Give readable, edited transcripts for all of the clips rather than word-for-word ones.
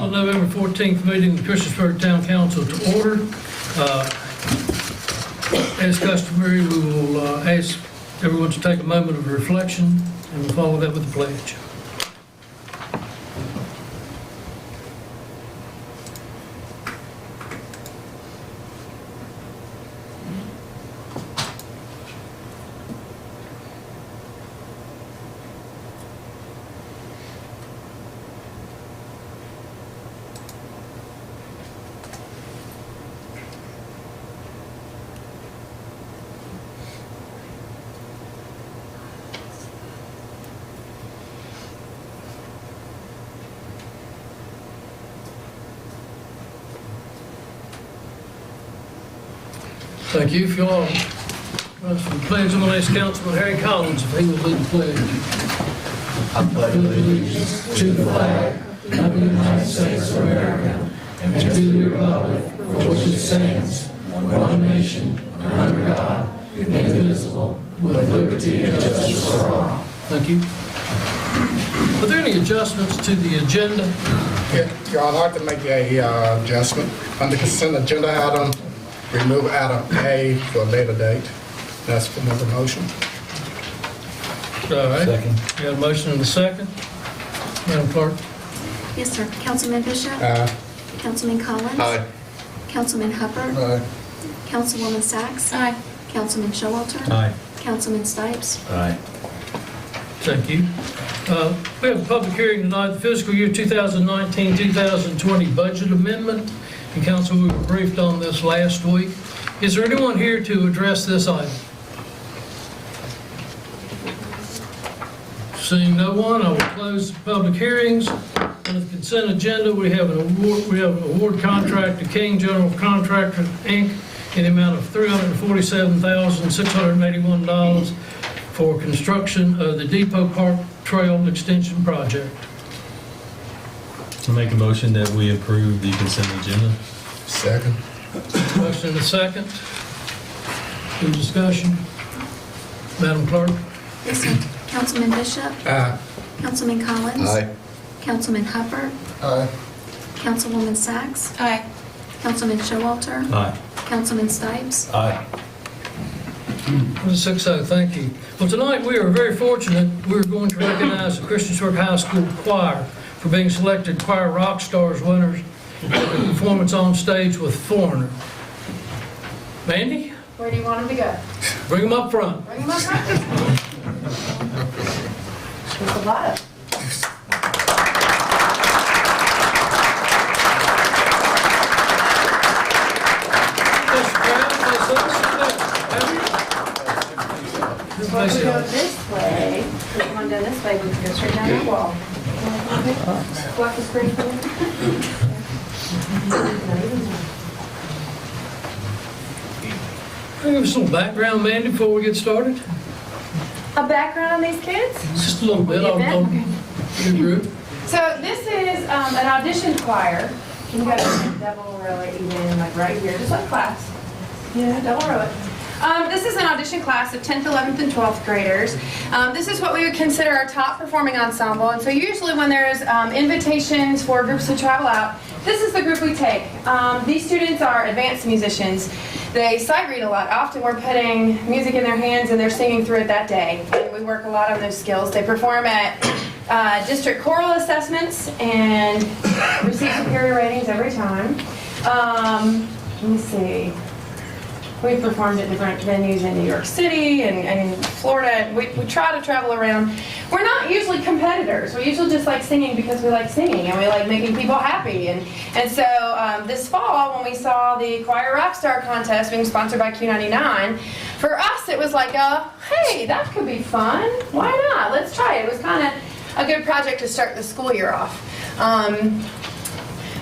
Call the November 14th meeting of the Christiansburg Town Council to order. As customary, we will ask everyone to take a moment of reflection, and we'll follow that with the pledge. Thank you. If you all rise for the pledge, I'm going to ask Councilman Harry Collins if he would lead the pledge. I pledge allegiance to the flag of the United States of America and to the republic for which it stands, one nation, under God, indivisible, with liberty and justice for all. Thank you. Are there any adjustments to the agenda? Yeah, I'd like to make a adjustment. On the consent agenda item, remove item A for a later date. That's for another motion. All right. Second. We got a motion and a second. Madam Clerk? Yes, sir. Councilman Bishop? Councilman Collins? Aye. Councilman Hubbard? Aye. Councilwoman Sacks? Aye. Councilman Showalter? Aye. Councilman Stipes? Aye. Thank you. We have a public hearing tonight, the fiscal year 2019-2020 budget amendment. And council, we were briefed on this last week. Is there anyone here to address this item? Seeing no one, I will close the public hearings. On the consent agenda, we have an award contract to King General Contractor, Inc. in the amount of $347,681 for construction of the Depot Park Trail Extension Project. I'll make a motion that we approve the consent agenda. Second. Motion and a second. Any discussion? Madam Clerk? Yes, sir. Councilman Bishop? Aye. Councilman Collins? Aye. Councilman Hubbard? Aye. Councilwoman Sacks? Aye. Councilman Showalter? Aye. Councilman Stipes? Aye. 6-0, thank you. Well, tonight we are very fortunate. We're going to recognize the Christiansburg High School Choir for being selected Choir Rock Stars winners for the performance on stage with Foreigner. Mandy, Where do you want him to go? bring them up front. Bring him up front. There's a lot of. Well, if we go this way, if we come down this way, we can go straight down the wall. Block the screen for me. Can you give us a little background, Mandy, before we get started? A background on these kids? Just a little bit Okay. on your group. So this is an audition choir. You can go double row it even like right here, just like class. Yeah, double row it. This is an audition class of 10th, 11th, and 12th graders. This is what we would consider our top performing ensemble. And so usually when there's invitations for groups to travel out, this is the group we take. These students are advanced musicians. They sight read a lot. Often we're putting music in their hands and they're singing through it that day. And we work a lot on those skills. They perform at district choral assessments and receive superior ratings every time. Let me see. We've performed at different venues in New York City and Florida. We try to travel around. We're not usually competitors. We usually just like singing because we like singing and we like making people happy. And so this fall when we saw the Choir Rockstar contest being sponsored by Q99, for us it was like, hey, that could be fun. Why not? Let's try it. It was kind of a good project to start the school year off.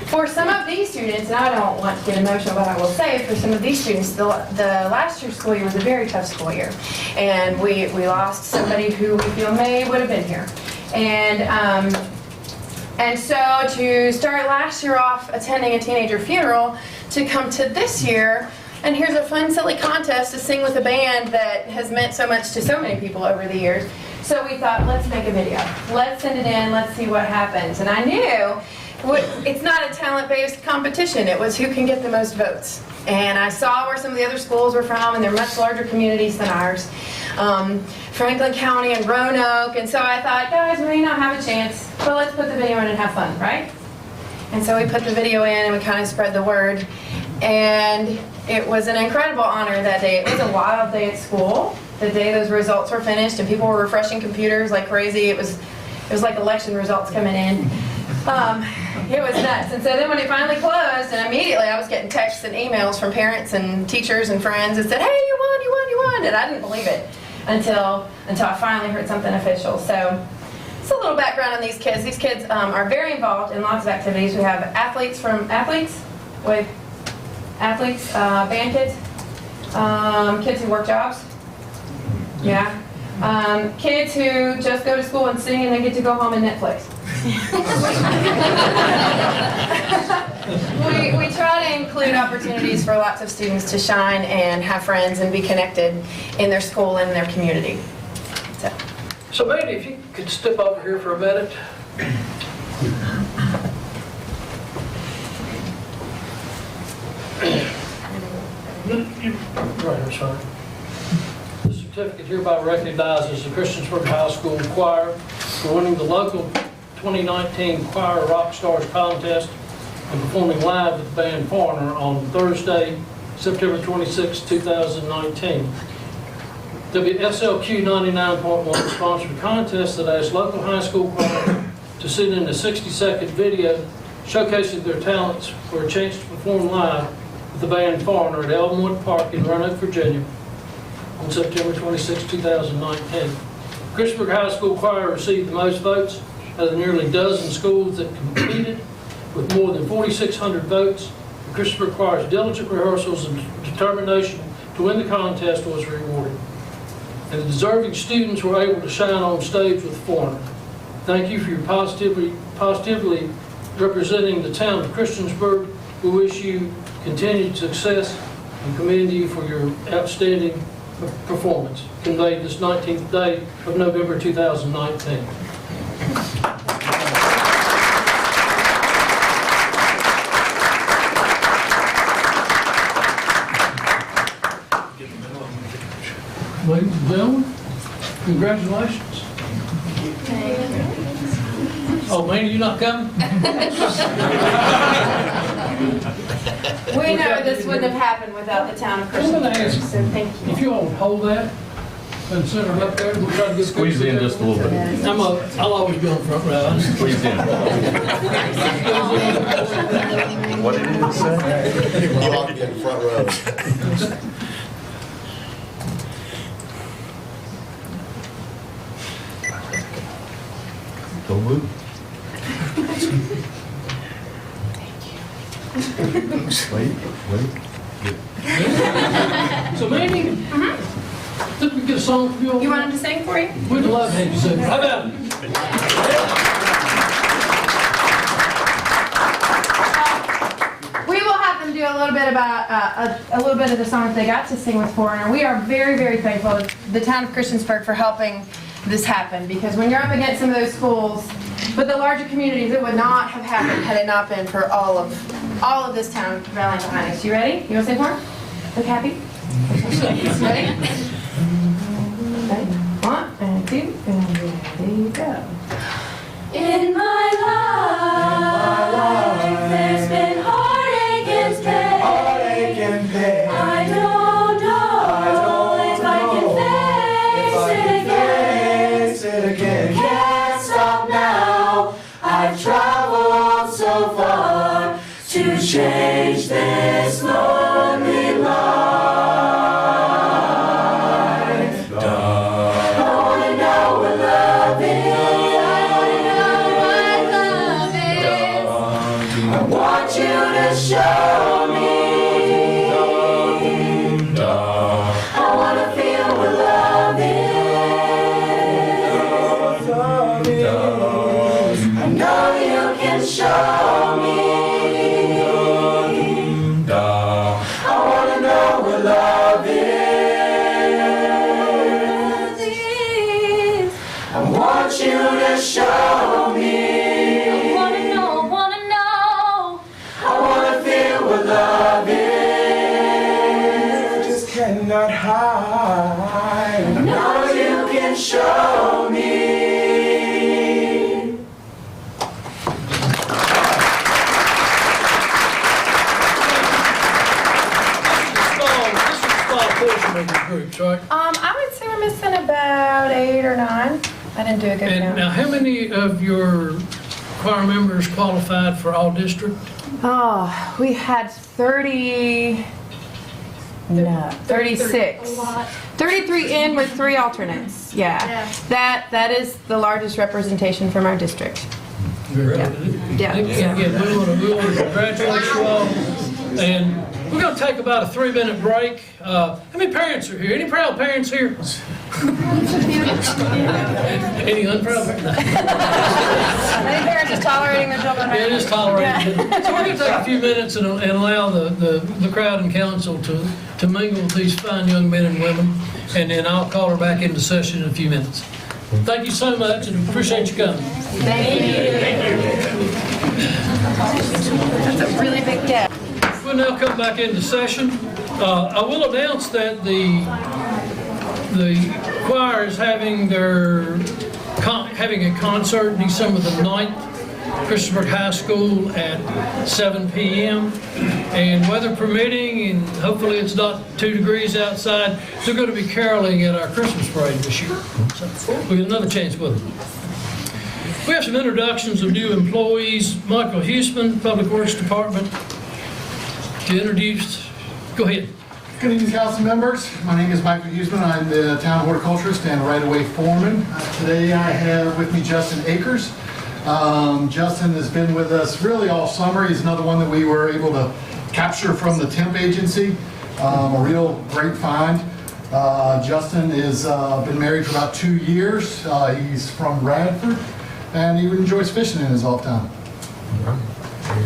For some of these students, and I don't want to get emotional, but I will say for some of these students, the last year's school year was a very tough school year. And we lost somebody who we feel would have been here. And so to start last year off attending a teenager funeral, to come to this year, and here's a fun, silly contest to sing with a band that has meant so much to so many people over the years. So we thought, let's make a video. Let's send it in, let's see what happens. And I knew It's not a talent-based competition. It was who can get the most votes. And I saw where some of the other schools were from, and they're much larger communities than ours. Franklin County and Roanoke. And so I thought, guys, we may not have a chance, but let's put the video in and have fun, right? And so we put the video in and we kind of spread the word. And it was an incredible honor that day. It was a wild day at school. The day those results were finished and people were refreshing computers like crazy. It was like election results coming in. It was nuts. And so then when it finally closed, and immediately I was getting texts and emails from parents and teachers and friends that said, hey, you won, you won, you won. And I didn't believe it until I finally heard something official. So it's a little background on these kids. These kids are very involved in lots of activities. We have athletes, band kids, kids who work jobs. Yeah. Kids who just go to school and sing and then get to go home and Netflix. we try to include opportunities for lots of students to shine and have friends and be connected in their school and in their community. So Mandy, if you could step over here for a minute. Right, I'm sorry. The certificate hereby recognizes the Christiansburg High School Choir for winning the local 2019 Choir Rock Stars contest and performing live with the band Foreigner on Thursday, September 26, 2019. WSLQ 99.1 sponsored a contest that asked local high school choir to send in a 60-second video showcasing their talents for a chance to perform live with the band Foreigner at Elmwood Park in Roanoke, Virginia on September 26, 2019. Christiansburg High School Choir received the most votes out of the nearly dozen schools that competed. With more than 4,600 votes, the Christiansburg Choir's diligent rehearsals and determination to win the contest was rewarded. And the deserving students were able to shine on stage with Foreigner. Thank you for your positively representing the town of Christiansburg. We wish you continued success and commend you for your outstanding performance conveyed this 19th day of November 2019. Ladies and gentlemen, congratulations. Oh, Mandy, you not coming? We know this wouldn't have happened without the town of I'm going to Christiansburg, ask so thank you. if you all would hold that and set it up there, we'll try to get Squeeze it in just a little bit. I'll always be on the front row. Squeeze in. What did it say? You ought to be in the front row. Don't move. Wait. So Mandy, think we get a song from you? You want him to sing for you? We'd love to have you sing. How about it? We will have them do a little bit about a little bit of the songs they got to sing with Foreigner. We are very, very thankful to the town of Christiansburg for helping this happen, because when you're up against some of those schools, but the larger communities, it would not have happened had it not been for all of this town rallying behind us. You ready? You want to sing for him? Look happy? Ready? Ready? 1 and 2 and there you go. In my life, there's been heartache and pain. I don't know if I can face it again. Can't stop now. I've traveled so far to change this lonely life. I wanna know what love is. I want you to show me. I want to feel what love is. I know you can show me. I want to know what love is. I want you to show me. I want to know show me. This is a small portion of your groups, right? I would say we're missing about 8 or 9. I didn't do a good And count. now, how many of your choir members qualified for all district? Oh, we had 36. 33 in with 3 alternates. Yeah. That is the largest representation from our district. Yeah. Again, we want to congratulate you all. And we're going to take about a 3-minute break. How many parents are here? Any proud parents here? Any unproud parents? I think parents just tolerating their children. Yeah, just tolerating. So we're going to take a few minutes and allow the crowd and council to mingle with these fine young men and women, and then I'll call her back into session in a few minutes. Thank you so much, and appreciate you coming. Thank you. That's a really big gap. We'll now come back into session. I will announce that the choir is having a concert December the 9th, Christopher High School at 7 p.m. And weather permitting, and hopefully it's not 2 degrees outside, they're going to be caroling at our Christmas parade this year. So we get another chance with them. We have some introductions of new employees. Michael Huseman, Public Works Department, to introduce. Go ahead. Good evening, council members. My name is Michael Huseman. I'm the town horticulturist and right-of-way foreman. Today I have with me Justin Akers. Justin has been with us really all summer. He's another one that we were able to capture from the temp agency. A real great find. Justin has been married for about 2 years. He's from Radford, and he enjoys fishing in his off time.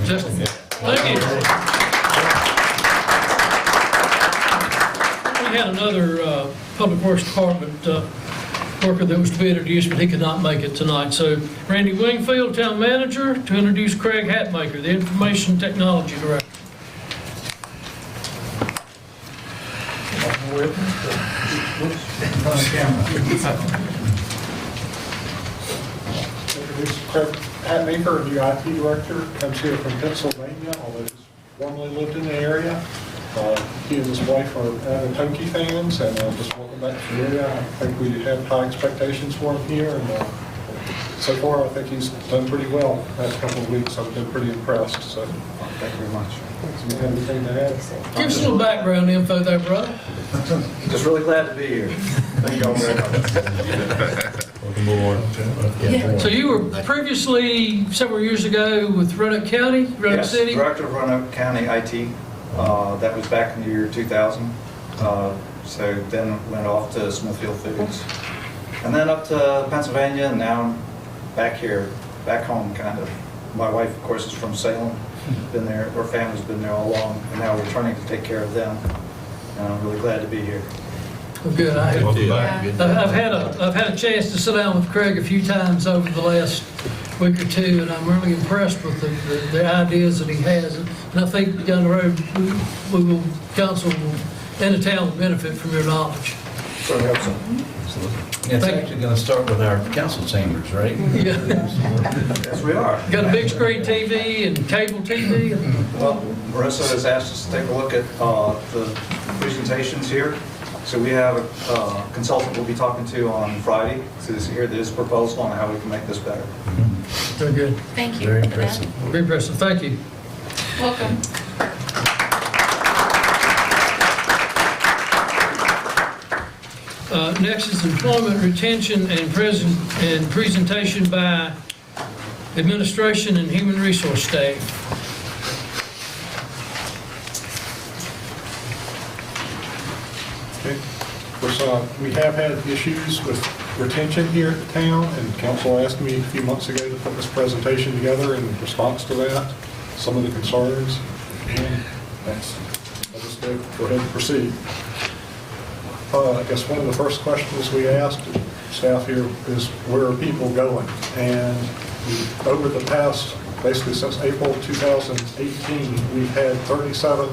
Justin. Thank you. We had another Public Works Department worker that was to be introduced, but he could not make it tonight. So Randy Wingfield, Town Manager, to introduce Craig Hatmaker, the Information Technology Director. Introduce Craig Hatmaker, new IT Director, comes here from Pennsylvania, although he's formerly lived in the area. He and his wife are avid hockey fans, and just welcome back to the area. I think we have high expectations for him here, and so far I think he's done pretty well the past couple of weeks. I've been pretty impressed, so thank you very much. Do you have anything to add? Give us a little background info there, brother. Just really glad to be here. Thank you all very much. Welcome aboard. So you were previously, several years ago, with Roanoke County, Roanoke Yes, City? Director of Roanoke County IT. That was back in the year 2000. So then went off to Smithfield Foods. And then up to Pennsylvania, and now I'm back here, back home kind of. My wife, of course, is from Salem. Been there, her family's been there all along, and now we're returning to take care of them. And I'm really glad to be here. Well, good. I've had a chance to sit down with Craig a few times over the last week or two, and I'm really impressed with the ideas that he has. And I think down the road, council and the town will benefit from your knowledge. Certainly hope so. It's actually going to start with our council chambers, right? Yeah. Yes, we are. Got a big screen TV and cable TV. Well, Marissa has asked us to take a look at the presentations here. So we have a consultant we'll be talking to on Friday to hear this proposal on how we can make this better. Very good. Thank you. Very impressive. Very impressive. Thank you. Welcome. Next is employment retention and presentation by administration and human resource staff. Okay. Of course, we have had issues with retention here at the town, and council asked me a few months ago to put this presentation together in response to that, some of the concerns, and I'll just go ahead and proceed. I guess one of the first questions we asked staff here is, where are people going? And over the past, basically since April 2018, we've had 37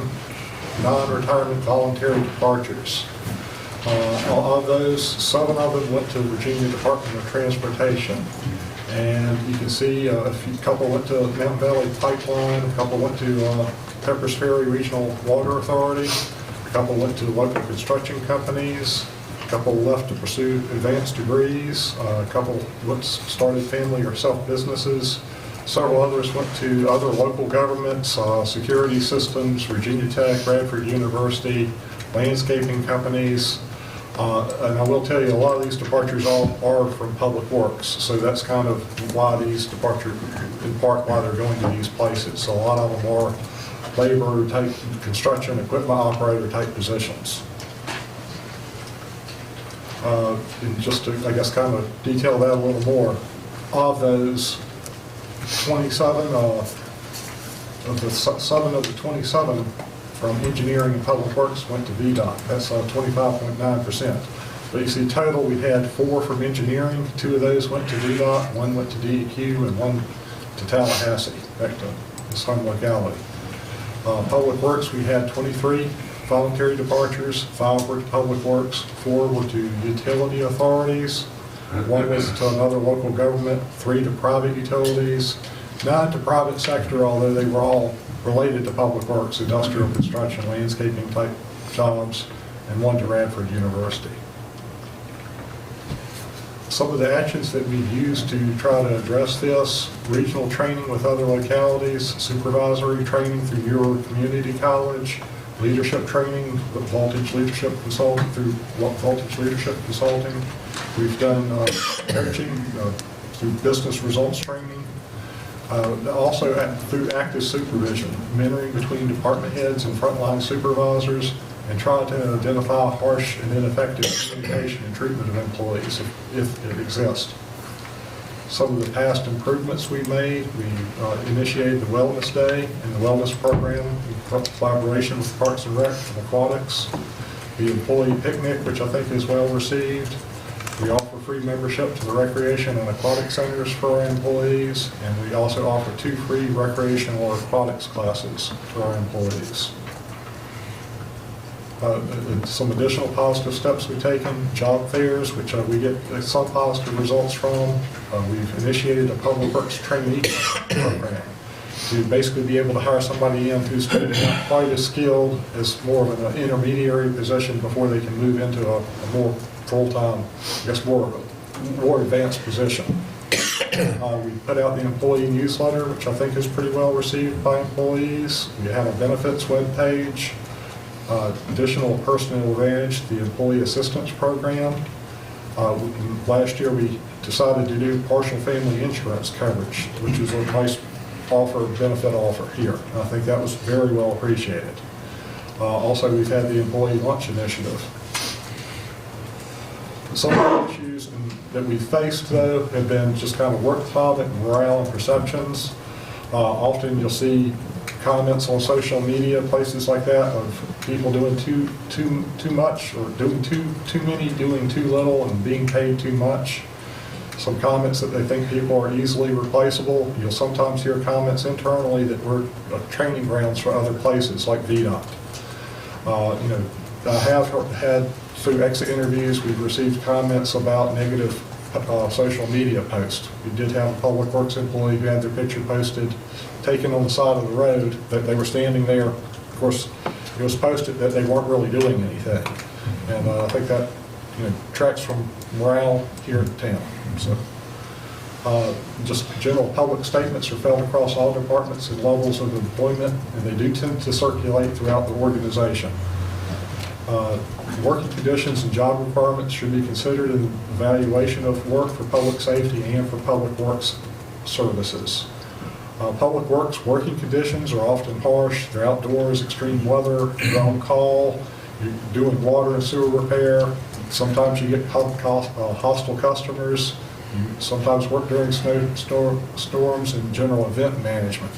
non-retirement voluntary departures. Of those, 7 of them went to Virginia Department of Transportation. And you can see a couple went to Mountain Valley Pipeline, a couple went to Peppers Ferry Regional Water Authority, a couple went to local construction companies, a couple left to pursue advanced degrees, a couple started family or self-businesses. Several others went to other local governments, security systems, Virginia Tech, Bradford University, landscaping companies. And I will tell you, a lot of these departures all are from Public Works, so that's kind of why these departures, in part, why they're going to these places. So a lot of them are labor type, construction, equipment operator type positions. And just to, I guess, kind of detail that a little more, of those 27, of the 7 of the 27 from engineering and public works went to VDOT. That's 25.9%. But you see total, we had 4 from engineering. 2 of those went to VDOT, 1 went to DEQ, and 1 to Tallahassee, back to his home locality. Public works, we had 23 voluntary departures. 5 were to public works, 4 were to utility authorities, 1 was to another local government, 3 to private utilities, 9 to private sector, although they were all related to public works, industrial construction, landscaping type jobs, and 1 to Radford University. Some of the actions that we've used to try to address this: regional training with other localities, supervisory training through your community college, leadership training with Voltage Leadership Consulting through Voltage Leadership Consulting. We've done coaching through business results training. Also through active supervision, mentoring between department heads and frontline supervisors, and trying to identify harsh and ineffective communication and treatment of employees if it exists. Some of the past improvements we made: we initiated the Wellness Day and the Wellness Program in collaboration with Parks and Rec and Aquatics. The Employee Picnic, which I think is well received. We offer free membership to the recreation and aquatic centers for our employees, and we also offer 2 free recreational or aquatics classes to our employees. Some additional positive steps we've taken: job fairs, which we get some positive results from. We've initiated a public works trainee program to basically be able to hire somebody in who's not quite as skilled, as more of an intermediary position before they can move into a more full-time, I guess, more advanced position. We put out the employee newsletter, which I think is pretty well received by employees. We have a benefits webpage. Additional personal advantage, the employee assistance program. Last year we decided to do partial family insurance coverage, which is a nice benefit offer here. And I think that was very well appreciated. Also, we've had the employee lunch initiative. Some of the issues that we faced, though, have been just kind of work climate, morale, and perceptions. Often you'll see comments on social media, places like that, of people doing too much, or doing too many, doing too little, and being paid too much. Some comments that they think people are easily replaceable. You'll sometimes hear comments internally that we're training grounds for other places like VDOT. I have had, through exit interviews, we've received comments about negative social media posts. We did have a public works employee who had their picture posted, taken on the side of the road, that they were standing there. Of course, it was posted that they weren't really doing anything. And I think that tracks from morale here in town. So just general public statements are felt across all departments and levels of employment, and they do tend to circulate throughout the organization. Working conditions and job requirements should be considered in evaluation of work for public safety and for public works services. Public works working conditions are often harsh. They're outdoors, extreme weather, you're on call, you're doing water and sewer repair. Sometimes you get hostile customers. You sometimes work during storms and general event management.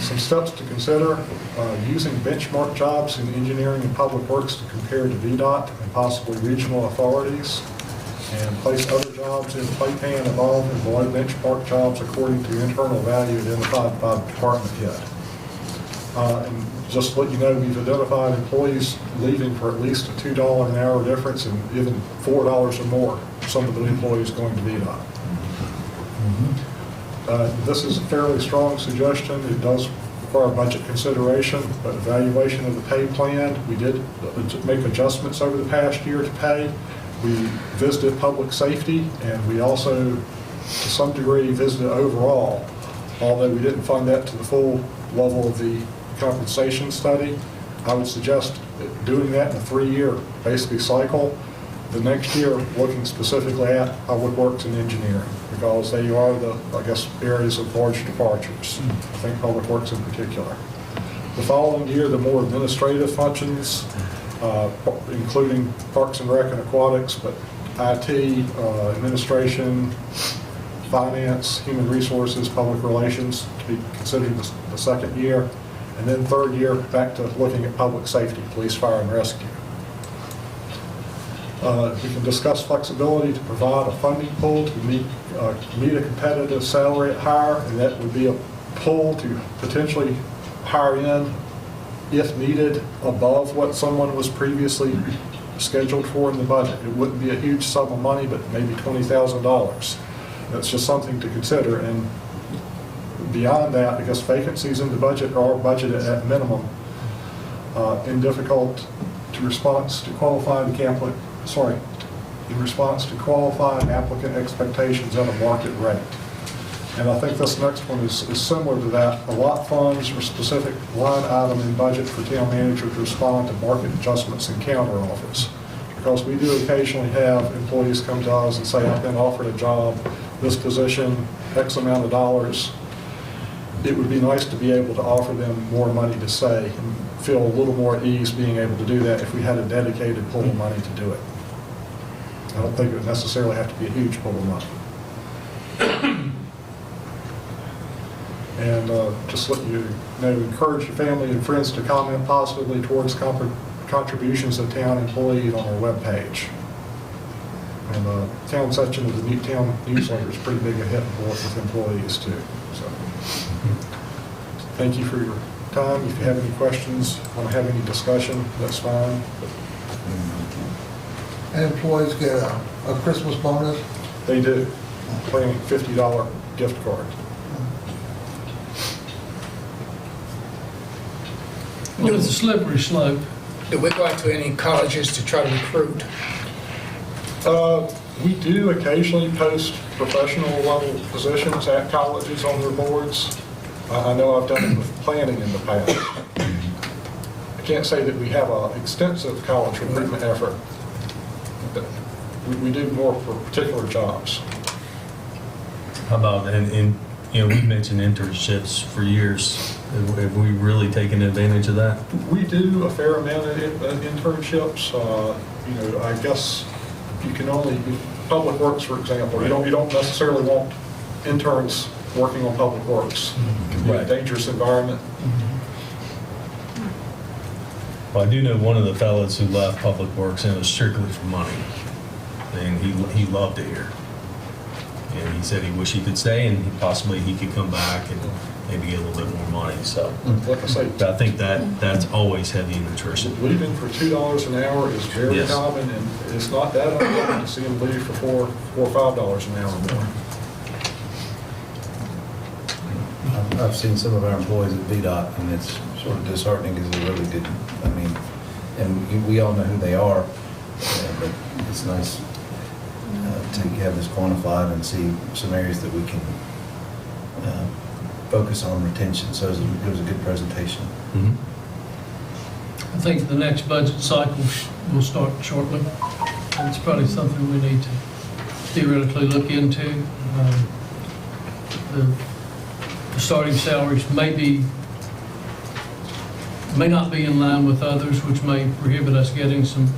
Some steps to consider: using benchmark jobs in engineering and public works to compare to VDOT and possibly regional authorities, and place other jobs in playpan above and below benchmark jobs according to internal value identified by the department head. And just to let you know, we've identified employees leaving for at least a $2 an hour difference and even $4 or more, some of the employees going to VDOT. This is a fairly strong suggestion. It does require budget consideration, but evaluation of the pay plan. We did make adjustments over the past year to pay. We visited public safety, and we also, to some degree, visited overall, although we didn't fund that to the full level of the compensation study. I would suggest doing that in a 3-year basically cycle. The next year, looking specifically at public works and engineering, because they are the, I guess, areas of large departures. I think public works in particular. The following year, the more administrative functions, including Parks and Rec and Aquatics, but IT, administration, finance, human resources, public relations, to be considered the second year. And then third year, back to looking at public safety, police, fire, and rescue. We can discuss flexibility to provide a funding pool to meet a competitive salary at hire, and that would be a pool to potentially hire in, if needed, above what someone was previously scheduled for in the budget. It wouldn't be a huge sum of money, but maybe $20,000. That's just something to consider. And beyond that, I guess vacancies in the budget are budgeted at minimum in difficult to response to qualified applicant, in response to qualified applicant expectations at a market rate. And I think this next one is similar to that. Allot funds or specific line item in budget for town manager to respond to market adjustments and counter offers. Because we do occasionally have employees come to us and say, I've been offered a job, this position, X amount of dollars. It would be nice to be able to offer them more money to say and feel a little more at ease being able to do that if we had a dedicated pool of money to do it. I don't think it would necessarily have to be a huge pool of money. And just let you know, encourage your family and friends to comment positively towards contributions of town employees on our webpage. And the town section of the Newtown newsletter is pretty big a hit with employees too. So, thank you for your time. If you have any questions, want to have any discussion, that's fine. And employees get a Christmas bonus? They do. Paying $50 gift card. Well, it's a slippery slope. Do we go out to any colleges to try to recruit? We do occasionally post professional level positions at colleges on their boards. I know I've done it with planning in the past. I can't say that we have an extensive college recruitment effort, but we do more for particular jobs. How about, and you know, we've mentioned internships for years. Have we really taken advantage of that? We do a fair amount of internships. You know, I guess you can only, public works, for example, you don't necessarily want interns working on public works. It can be a dangerous environment. Well, I do know one of the fellows who left public works, and it was strictly for money. And he loved it here. And he said he wished he could stay, and possibly he could come back and maybe get a little bit more money. So, Like I say, I think that's always heavy in attrition. leaving for $2 an hour is very Yes. common, and it's not that uncommon to see them leave for $4 or $5 an hour more. I've seen some of our employees at VDOT, and it's sort of disheartening because they really didn't, I mean, and we all know who they are, but it's nice to have this quantified and see some areas that we can focus on retention. So it was a good presentation. Mm-hmm. I think the next budget cycle will start shortly. It's probably something we need to theoretically look into. The starting salaries may not be in line with others, which may prohibit us getting some,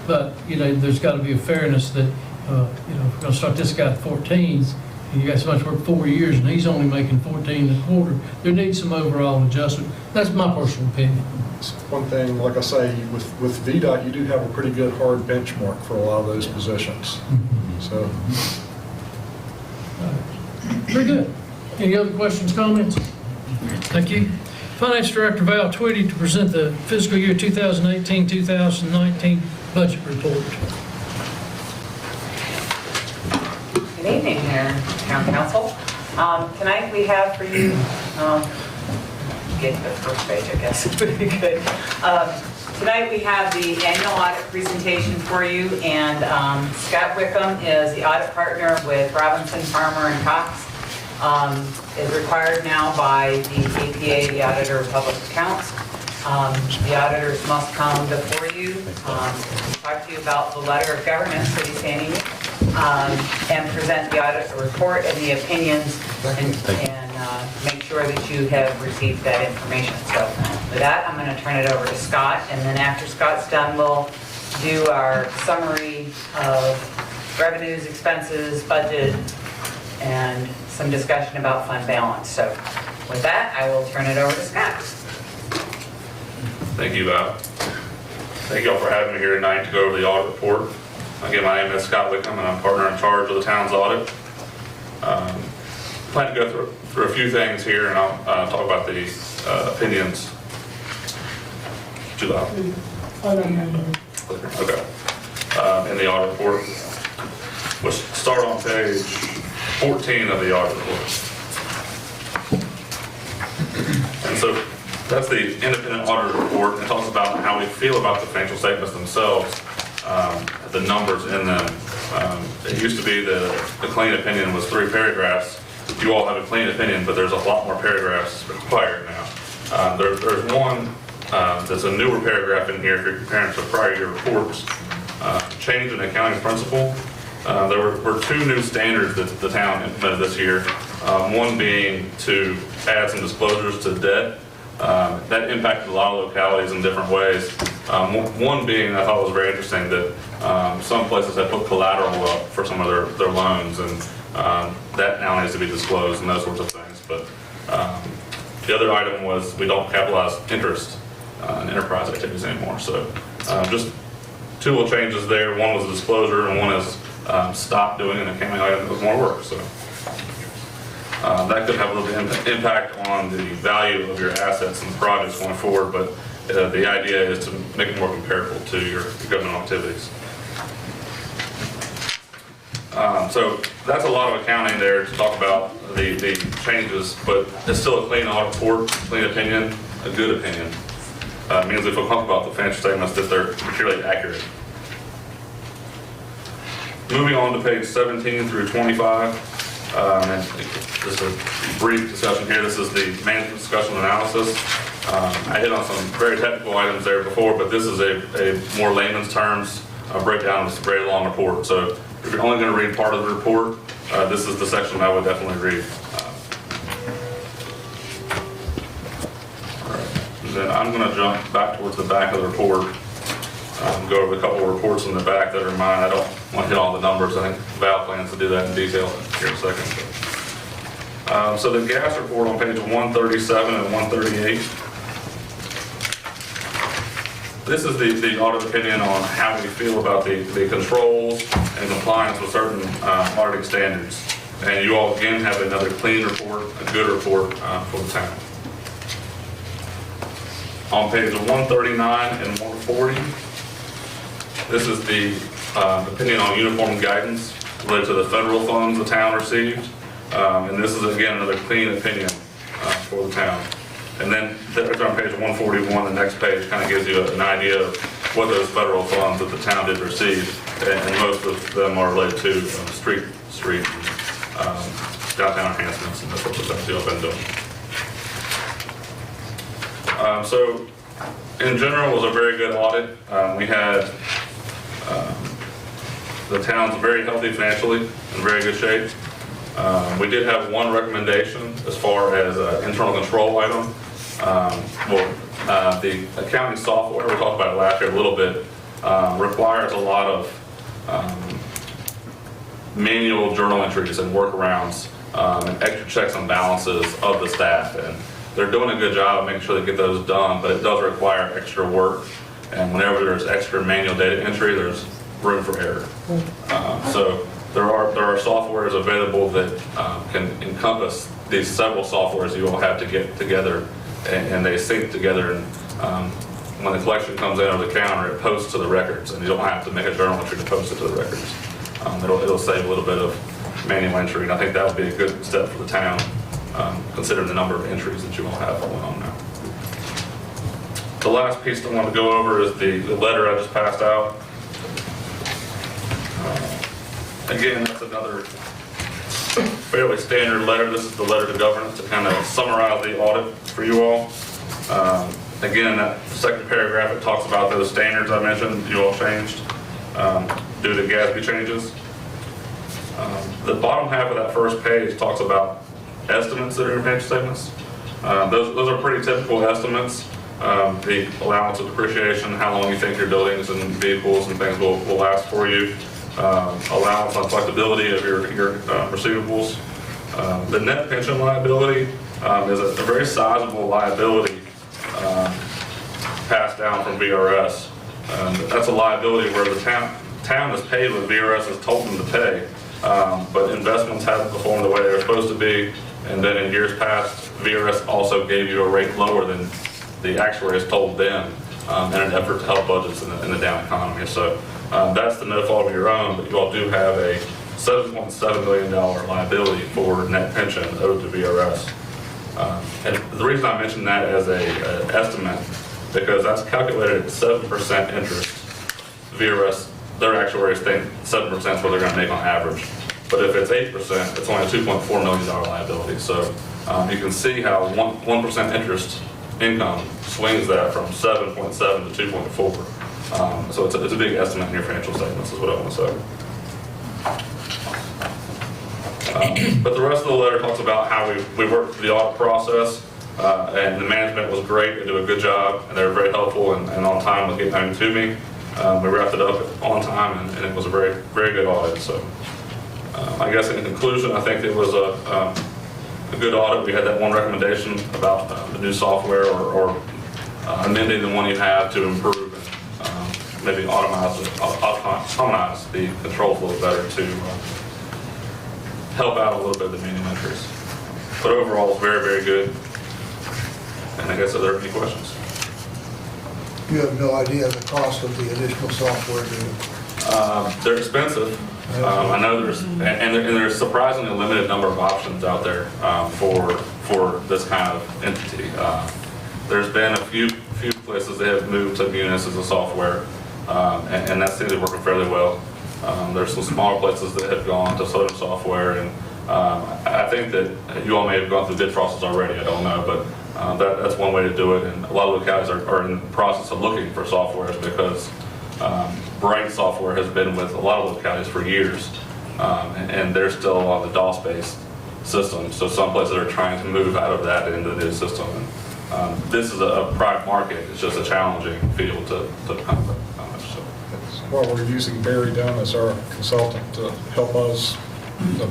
but, you know, there's got to be a fairness that, you know, if we're going to start this guy at 14, and you got so much work 4 years, and he's only making 14 and a quarter, there needs some overall adjustment. That's my personal opinion. It's one thing, like I say, with VDOT, you do have a pretty good hard benchmark for a lot of those positions. So, Very good. Any other questions, comments? Thank you. Finance Director Val Twitty to present the fiscal year 2018-2019 budget report. Good evening, Mayor, Town Council. Tonight we have for you, get to the first page, I guess, would be good. Tonight we have the annual audit presentation for you, and Scott Wickham is the audit partner with Robinson, Farmer, and Cox. Is required now by the APA, the Auditor of Public Accounts. The auditors must come before you, talk to you about the letter of government that he's handing you, and present the audit report and the opinions, and make sure that you have received that information. So with that, I'm going to turn it over to Scott, and then after Scott's done, we'll do our summary of revenues, expenses, budget, and some discussion about fund balance. So with that, I will turn it over to Scott. Thank you, Val. Thank you all for having me here tonight to go over the audit report. Again, my name is Scott Wickham, and I'm partner in charge of the town's audit. Plan to go through a few things here, and I'll talk about the opinions. Too loud? Okay. In the audit report. We'll start on page 14 of the audit report. And so that's the independent auditor report. It talks about how we feel about the financial statements themselves, the numbers in them. It used to be that the clean opinion was 3 paragraphs. You all have a clean opinion, but there's a lot more paragraphs required now. There's one that's a newer paragraph in here if you're comparing to prior year reports. Change in accounting principle. There were 2 new standards that the town implemented this year. One being to add some disclosures to debt. That impacted a lot of localities in different ways. One being, I thought was very interesting, that some places have put collateral up for some of their loans, and that now needs to be disclosed and those sorts of things. But the other item was we don't capitalize interest in enterprise activities anymore. So just 2 little changes there. One was a disclosure, and one is stop doing an accounting item that was more work. So that could have a little impact on the value of your assets and projects going forward, but the idea is to make it more comparable to your governmental activities. So that's a lot of accounting there to talk about the changes, but it's still a clean audit report, clean opinion, a good opinion. It means we feel comfortable about the financial statements that they're materially accurate. Moving on to page 17 through 25, and just a brief discussion here. This is the management discussion analysis. I hit on some very technical items there before, but this is a more layman's terms breakdown of this very long report. So if you're only going to read part of the report, this is the section I would definitely read. All right. And then I'm going to jump back towards the back of the report. Go over a couple of reports in the back that are mine. I don't want to hit all the numbers. I think Val plans to do that in detail here in a second. So the gas report on page 137 and 138. This is the audit opinion on how we feel about the controls and compliance with certain auditing standards. And you all again have another clean report, a good report for the town. On page 139 and 140, this is the opinion on uniform guidance related to the federal funds the town received. And this is, again, another clean opinion for the town. And then there's on page 141, the next page kind of gives you an idea of what those federal funds that the town did receive. And most of them are related to street downtown enhancements and those sorts of things you've been doing. So in general, it was a very good audit. We had the town's very healthy financially, in very good shape. We did have one recommendation as far as internal control item. The accounting software, we talked about it last year a little bit, requires a lot of manual journal entries and workarounds and extra checks and balances of the staff. And they're doing a good job of making sure they get those done, but it does require extra work. And whenever there's extra manual data entry, there's room for error. So there are softwares available that can encompass these several softwares you all have to get together and they sync together. And when the collection comes in over the counter, it posts to the records, and you don't have to make a journal entry to post it to the records. It'll save a little bit of manual entry, and I think that would be a good step for the town, considering the number of entries that you all have going on now. The last piece I want to go over is the letter I just passed out. Again, that's another fairly standard letter. This is the letter to governance to kind of summarize the audit for you all. Again, that second paragraph, it talks about those standards I mentioned you all changed due to GASB changes. The bottom half of that first page talks about estimates that are in financial statements. Those are pretty typical estimates. The allowance of depreciation, how long you think your buildings and vehicles and things will last for you. Allowance on collectability of your receivables. The net pension liability is a very sizable liability passed down from VRS. That's a liability where the town has paid what VRS has told them to pay, but investments haven't performed the way they were supposed to be, and then in years past, VRS also gave you a rate lower than the actuary has told them in an effort to help budgets in the down economy. So that's the no fault of your own, but you all do have a $7.7 million liability for net pension owed to VRS. And the reason I mention that as an estimate, because that's calculated at 7% interest. VRS, their actuaries think 7% is what they're going to make on average. But if it's 8%, it's only a $2.4 million liability. So you can see how 1% interest income swings that from 7.7 to 2.4. So it's a big estimate in your financial statements is what I want to say. But the rest of the letter talks about how we worked through the audit process, and the management was great. They do a good job, and they were very helpful and on time with getting everything to me. We wrapped it up on time, and it was a very, very good audit. So I guess in conclusion, I think it was a good audit. We had that one recommendation about the new software or amending the one you have to improve and maybe automate the controls a little better to help out a little bit of the manual entries. But overall, it's very, very good. And I guess are there any questions? You have no idea the cost of the additional software, do you? They're expensive. I know there's surprisingly limited number of options out there for this kind of entity. There's been a few places that have moved to Munis as a software, and that seems to be working fairly well. There's some smaller places that have gone to Southern software, and I think that you all may have gone through the bid process already, I don't know, but that's one way to do it. And a lot of localities are in the process of looking for softwares because Bright software has been with a lot of localities for years, and they're still on the DOS-based system. So some places are trying to move out of that into the new system. And this is a private market. It's just a challenging field to come with. Well, we're using Barry Dunn as our consultant to help us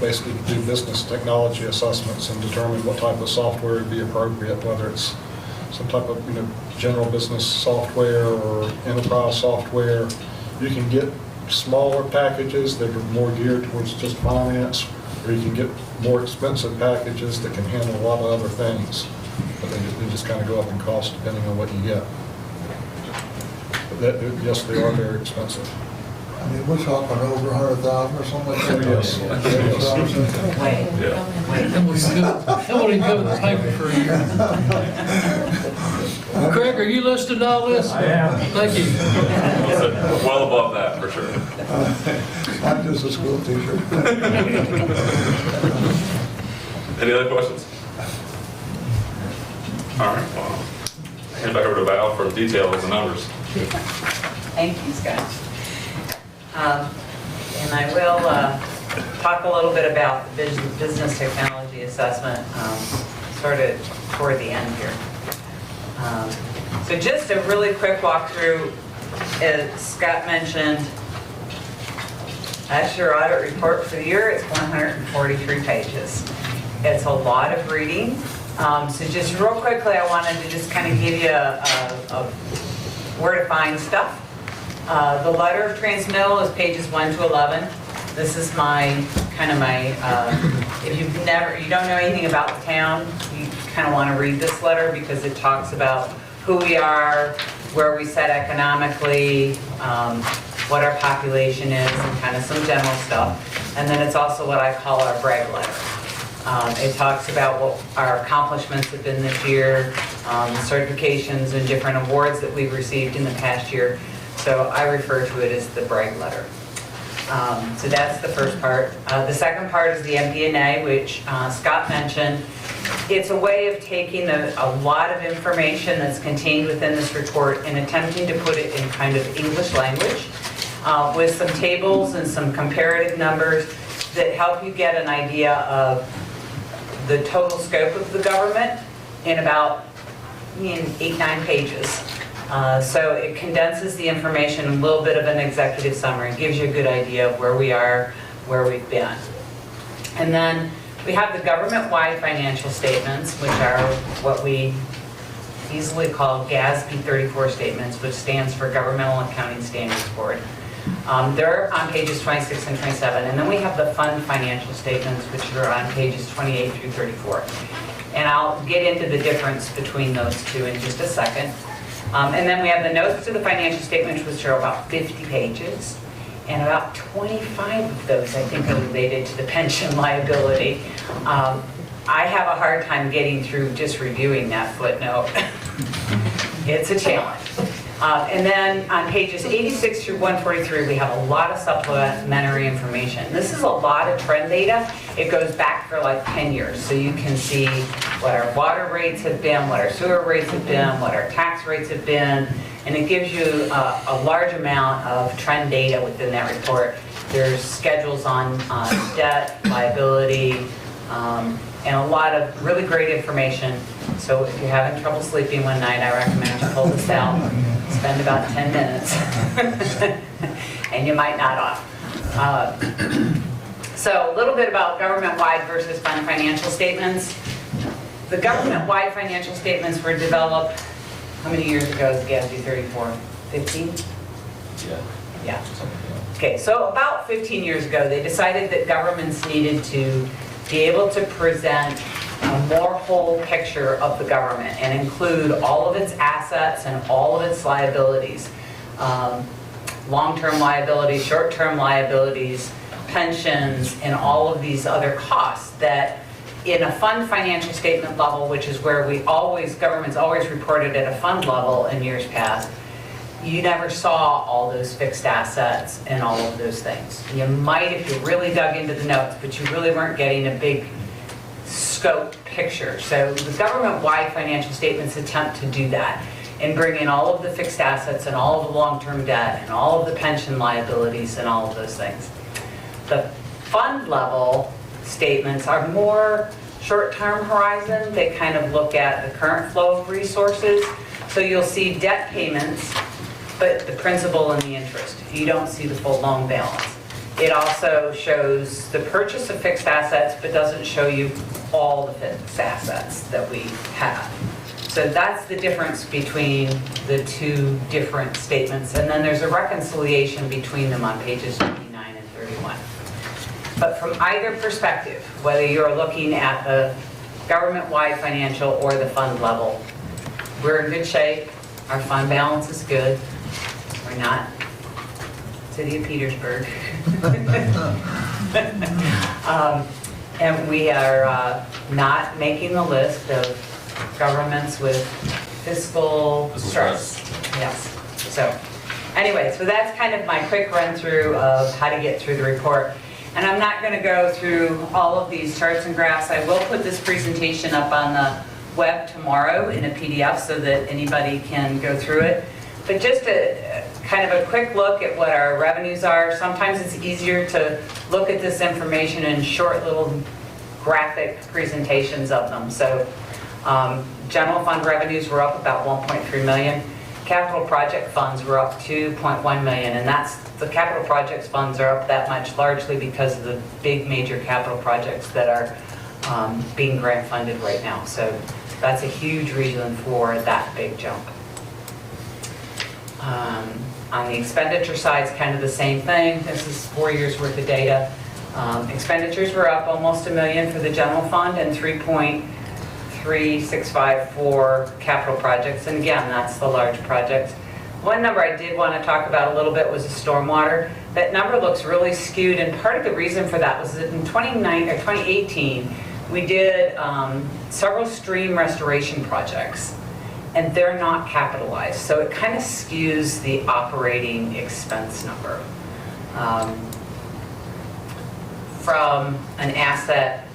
basically do business technology assessments and determine what type of software would be appropriate, whether it's some type of general business software or enterprise software. You can get smaller packages that are more geared towards just finance, or you can get more expensive packages that can handle a lot of other things. But they just kind of go up in cost depending on what you get. Yes, they are very expensive. I mean, we're talking over 100,000 or something like that. Yes. That won't even cover the paper for a year. Craig, are you listed in all this? I am. Thank you. Well above that, for sure. I'm just a school teacher. Any other questions? All right, well, hand it back over to Val for the details and numbers. Thank you, Scott. And I will talk a little bit about the business technology assessment sort of toward the end here. So just a really quick walkthrough, as Scott mentioned, that's your audit report for the year. It's 143 pages. It's a lot of reading. So just real quickly, I wanted to just kind of give you where to find stuff. The letter of transmittal is pages 1 to 11. This is my, kind of my, if you don't know anything about the town, you kind of want to read this letter because it talks about who we are, where we sit economically, what our population is, and kind of some general stuff. And then it's also what I call our brag letter. It talks about what our accomplishments have been this year, certifications and different awards that we've received in the past year. So I refer to it as the brag letter. So that's the first part. The second part is the MD&A, which Scott mentioned. It's a way of taking a lot of information that's contained within this report and attempting to put it in kind of English language with some tables and some comparative numbers that help you get an idea of the total scope of the government in about 8-9 pages. So it condenses the information, a little bit of an executive summary, gives you a good idea of where we are, where we've been. And then we have the government-wide financial statements, which are what we easily call GASB 34 statements, which stands for Governmental Accounting Standards Board. They're on pages 26 and 27. And then we have the fund financial statements, which are on pages 28 through 34. And I'll get into the difference between those two in just a second. And then we have the notes to the financial statements, which are about 50 pages. And about 25 of those, I think, are related to the pension liability. I have a hard time getting through just reviewing that footnote. It's a challenge. And then on pages 86 through 143, we have a lot of supplementary information. This is a lot of trend data. It goes back for like 10 years. So you can see what our water rates have been, what our sewer rates have been, what our tax rates have been. And it gives you a large amount of trend data within that report. There's schedules on debt, liability, and a lot of really great information. So if you're having trouble sleeping one night, I recommend you pull this out, spend about 10 minutes, and you might nod off. So a little bit about government-wide versus fund financial statements. The government-wide financial statements were developed, how many years ago is GASB 34? 15? Yeah. Okay, so about 15 years ago, they decided that governments needed to be able to present a more whole picture of the government and include all of its assets and all of its liabilities. Long-term liabilities, short-term liabilities, pensions, and all of these other costs that in a fund financial statement level, which is where governments always reported at a fund level in years past, you never saw all those fixed assets and all of those things. You might if you really dug into the notes, but you really weren't getting a big scope picture. So the government-wide financial statements attempt to do that and bring in all of the fixed assets and all of the long-term debt and all of the pension liabilities and all of those things. The fund level statements are more short-term horizon. They kind of look at the current flow of resources. So you'll see debt payments, but the principal and the interest. You don't see the full loan balance. It also shows the purchase of fixed assets, but doesn't show you all the fixed assets that we have. So that's the difference between the two different statements. And then there's a reconciliation between them on pages 29 and 31. But from either perspective, whether you're looking at the government-wide financial or the fund level, we're in good shape. Our fund balance is good. We're not City of Petersburg. And we are not making the list of governments with fiscal stress. Yes. So anyway, so that's kind of my quick run through of how to get through the report. And I'm not going to go through all of these charts and graphs. I will put this presentation up on the web tomorrow in a PDF so that anybody can go through it. But just a kind of a quick look at what our revenues are. Sometimes it's easier to look at this information in short little graphic presentations of them. So general fund revenues were up about 1.3 million. Capital project funds were up 2.1 million, and the capital projects funds are up that much largely because of the big major capital projects that are being grant funded right now. So that's a huge reason for that big jump. On the expenditure side, it's kind of the same thing. This is 4 years worth of data. Expenditures were up almost $1 million for the general fund and 3.365 for capital projects. And again, that's the large projects. One number I did want to talk about a little bit was the stormwater. That number looks really skewed, and part of the reason for that was that in 2018, we did several stream restoration projects, and they're not capitalized. So it kind of skews the operating expense number. From an asset,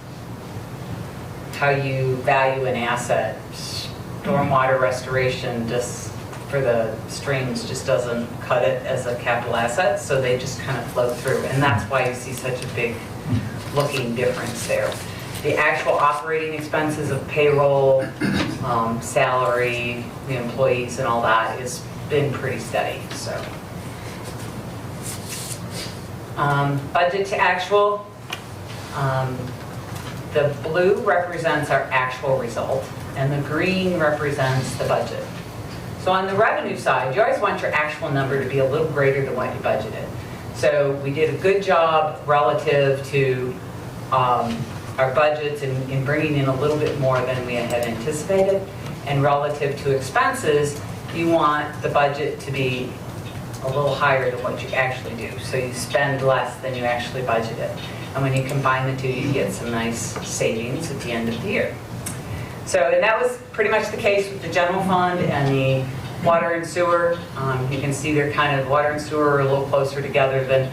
how you value an asset, stormwater restoration just for the streams just doesn't cut it as a capital asset, so they just kind of flow through, and that's why you see such a big looking difference there. The actual operating expenses of payroll, salary, the employees and all that has been pretty steady, so. Budget to actual, the blue represents our actual result, and the green represents the budget. So on the revenue side, you always want your actual number to be a little greater than what you budgeted. So we did a good job relative to our budgets in bringing in a little bit more than we had anticipated. And relative to expenses, you want the budget to be a little higher than what you actually do. So you spend less than you actually budgeted. And when you combine the two, you get some nice savings at the end of the year. So, and that was pretty much the case with the general fund and the water and sewer. You can see they're kind of, water and sewer are a little closer together than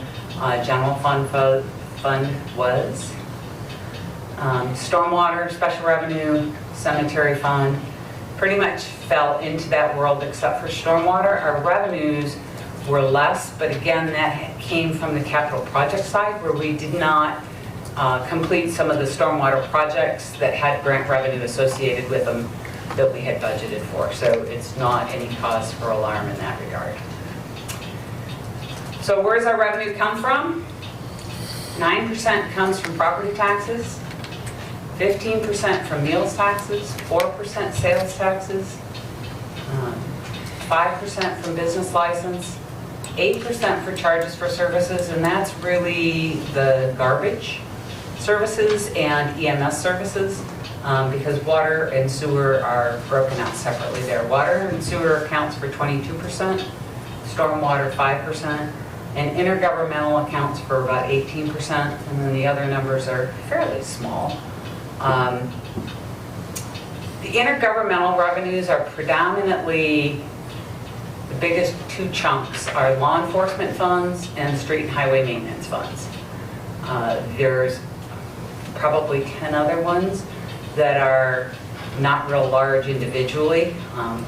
general fund was. Stormwater, special revenue, cemetery fund, pretty much fell into that world except for stormwater. Our revenues were less, but again, that came from the capital project side where we did not complete some of the stormwater projects that had grant revenue associated with them that we had budgeted for. So it's not any cause for alarm in that regard. So where does our revenue come from? 9% comes from property taxes, 15% from meals taxes, 4% sales taxes, 5% from business license, 8% for charges for services, and that's really the garbage services and EMS services, because water and sewer are broken out separately there. Water and sewer accounts for 22%, stormwater 5%, and intergovernmental accounts for about 18%, and then the other numbers are fairly small. The intergovernmental revenues are predominantly, the biggest two chunks are law enforcement funds and street and highway maintenance funds. There's probably 10 other ones that are not real large individually,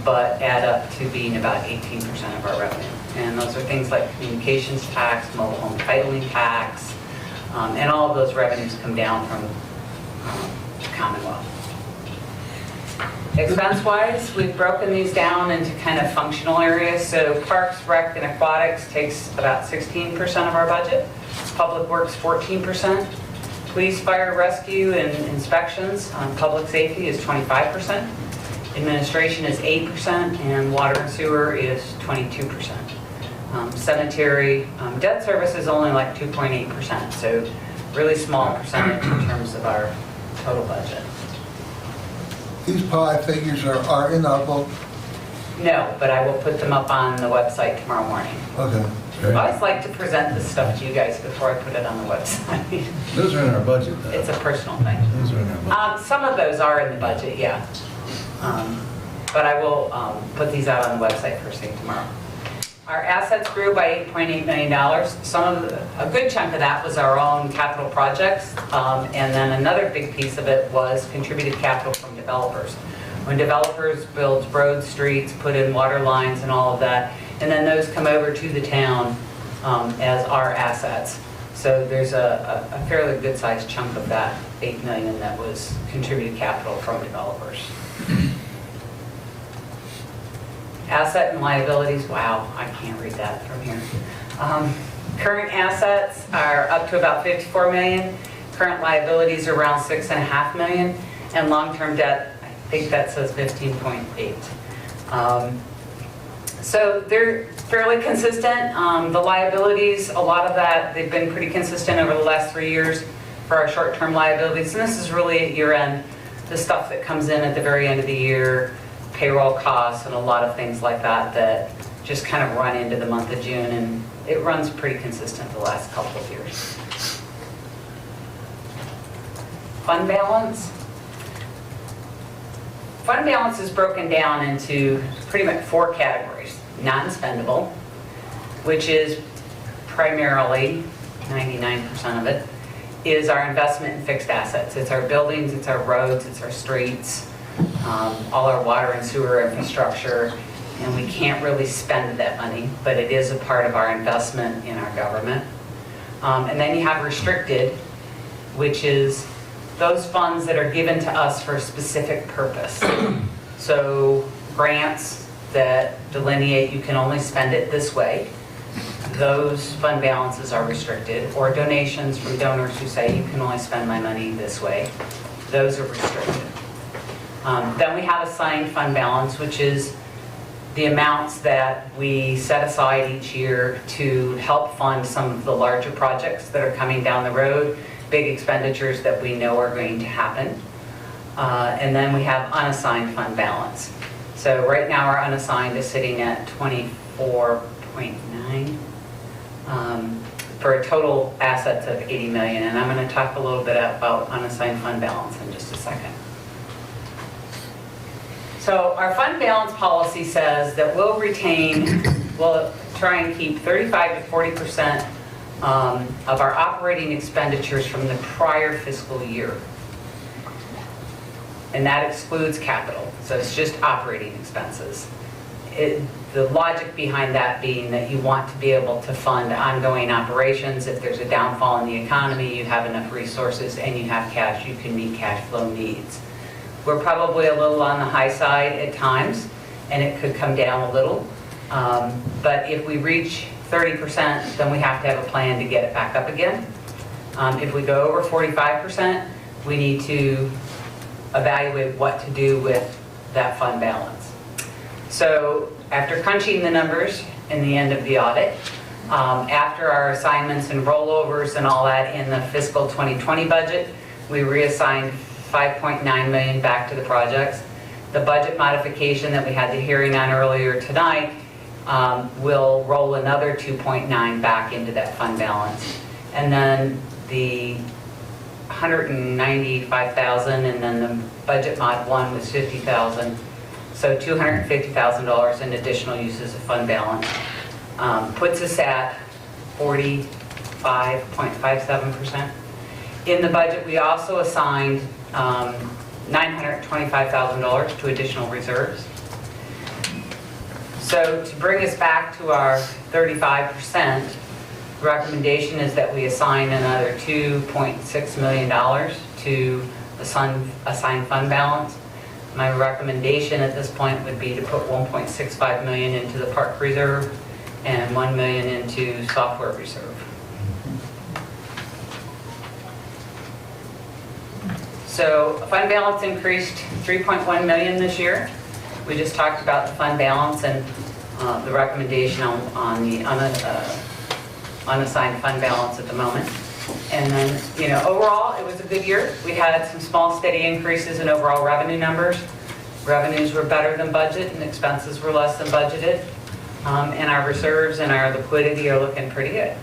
but add up to being about 18% of our revenue. And those are things like communications tax, mobile home titling tax, and all of those revenues come down from Commonwealth. Expense-wise, we've broken these down into kind of functional areas. So Parks, Rec, and Aquatics takes about 16% of our budget. Public Works, 14%. Police, Fire, Rescue, and Inspections, Public Safety is 25%. Administration is 8%, and Water and Sewer is 22%. Cemetery, debt service is only like 2.8%, so really small percentage in terms of our total budget. These pie figures are in our book? No, but I will put them up on the website tomorrow morning. Okay. I always like to present this stuff to you guys before I put it on the website. Those are in our budget, though. It's a personal thing. Those are in our budget. Some of those are in the budget, yeah. But I will put these out on the website first thing tomorrow. Our assets grew by $8.8 million. A good chunk of that was our own capital projects, and then another big piece of it was contributed capital from developers. When developers build roads, streets, put in water lines and all of that, and then those come over to the town as our assets. So there's a fairly good sized chunk of that $8 million that was contributed capital from developers. Asset and liabilities, wow, I can't read that from here. Current assets are up to about $54 million. Current liabilities are around $6.5 million. And long-term debt, I think that says 15.8. So they're fairly consistent. The liabilities, a lot of that, they've been pretty consistent over the last 3 years for our short-term liabilities. And this is really at year end, the stuff that comes in at the very end of the year, payroll costs and a lot of things like that that just kind of run into the month of June, and it runs pretty consistent the last couple of years. Fund balance. Fund balance is broken down into pretty much 4 categories. Non-spendable, which is primarily, 99% of it, is our investment in fixed assets. It's our buildings, it's our roads, it's our streets, all our water and sewer infrastructure, and we can't really spend that money, but it is a part of our investment in our government. And then you have restricted, which is those funds that are given to us for a specific purpose. So grants that delineate you can only spend it this way, those fund balances are restricted, or donations from donors who say you can only spend my money this way, those are restricted. Then we have assigned fund balance, which is the amounts that we set aside each year to help fund some of the larger projects that are coming down the road, big expenditures that we know are going to happen. And then we have unassigned fund balance. So right now our unassigned is sitting at 24.9 for a total assets of 80 million. And I'm going to talk a little bit about unassigned fund balance in just a second. So our fund balance policy says that we'll try and keep 35 to 40% of our operating expenditures from the prior fiscal year. And that excludes capital, so it's just operating expenses. The logic behind that being that you want to be able to fund ongoing operations. If there's a downfall in the economy, you have enough resources and you have cash, you can meet cash flow needs. We're probably a little on the high side at times, and it could come down a little. But if we reach 30%, then we have to have a plan to get it back up again. If we go over 45%, we need to evaluate what to do with that fund balance. So after crunching the numbers in the end of the audit, after our assignments and rollovers and all that in the fiscal 2020 budget, we reassigned $5.9 million back to the projects. The budget modification that we had the hearing on earlier tonight will roll another 2.9 back into that fund balance. And then the 195,000, and then the budget mod 1 was 50,000. So $250,000 in additional uses of fund balance puts us at 45.57%. In the budget, we also assigned $925,000 to additional reserves. So to bring us back to our 35%, the recommendation is that we assign another $2.6 million to assigned fund balance. My recommendation at this point would be to put $1.65 million into the park reserve and $1 million into software reserve. So fund balance increased $3.1 million this year. We just talked about the fund balance and the recommendation on the unassigned fund balance at the moment. And then, overall, it was a good year. We had some small, steady increases in overall revenue numbers. Revenues were better than budget and expenses were less than budgeted. And our reserves and our liquidity are looking pretty good.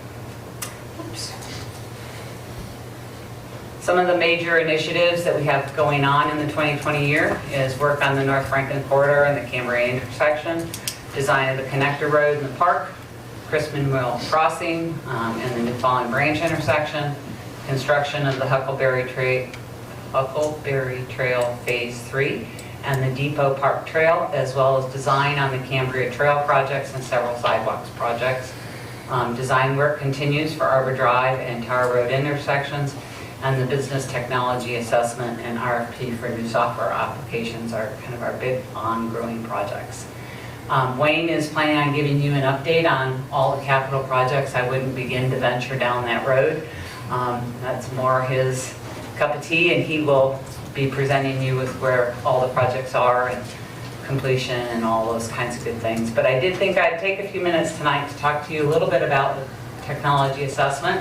Oops. Some of the major initiatives that we have going on in the 2020 year is work on the North Franklin corridor and the Cambria intersection, design of the connector road in the park, Chrisman Mill Crossing, and the New Fallen Branch intersection, construction of the Huckleberry Trail Phase 3, and the Depot Park Trail, as well as design on the Cambria Trail projects and several sidewalks projects. Design work continues for Arbor Drive and Tower Road intersections, and the business technology assessment and RFP for new software applications are kind of our big ongoing projects. Wayne is planning on giving you an update on all the capital projects. I wouldn't begin to venture down that road. That's more his cup of tea, and he will be presenting you with where all the projects are and completion and all those kinds of good things. But I did think I'd take a few minutes tonight to talk to you a little bit about the technology assessment.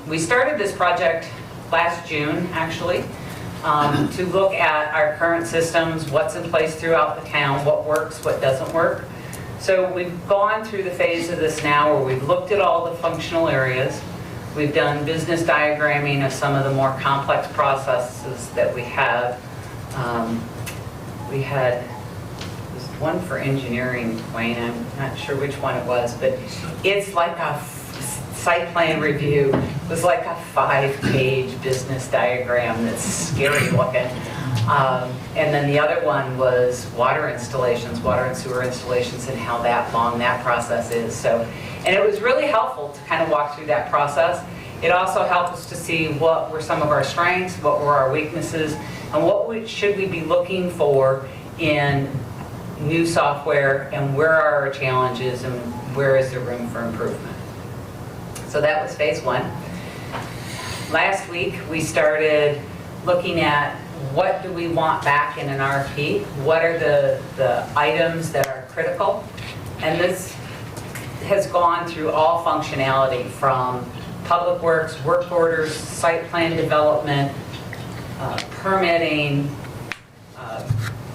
We started this project last June, actually, to look at our current systems, what's in place throughout the town, what works, what doesn't work. So we've gone through the phase of this now where we've looked at all the functional areas. We've done business diagramming of some of the more complex processes that we have. We had this one for engineering, Wayne, I'm not sure which one it was, but it's like a site plan review. It was like a 5-page business diagram that's scary looking. And then the other one was water installations, water and sewer installations, and how long that process is. So, and it was really helpful to kind of walk through that process. It also helped us to see what were some of our strengths, what were our weaknesses, and what should we be looking for in new software, and where are our challenges, and where is there room for improvement. So that was phase one. Last week, we started looking at what do we want back in an RFP? What are the items that are critical? And this has gone through all functionality from public works, work orders, site plan development, permitting,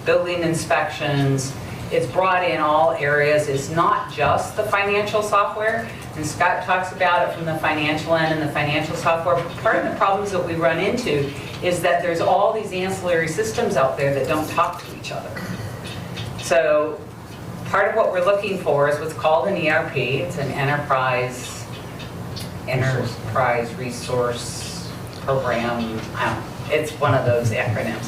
building inspections. It's brought in all areas. It's not just the financial software, and Scott talks about it from the financial end and the financial software. But part of the problems that we run into is that there's all these ancillary systems out there that don't talk to each other. So part of what we're looking for is what's called an ERP. It's an enterprise resource program. It's one of those acronyms.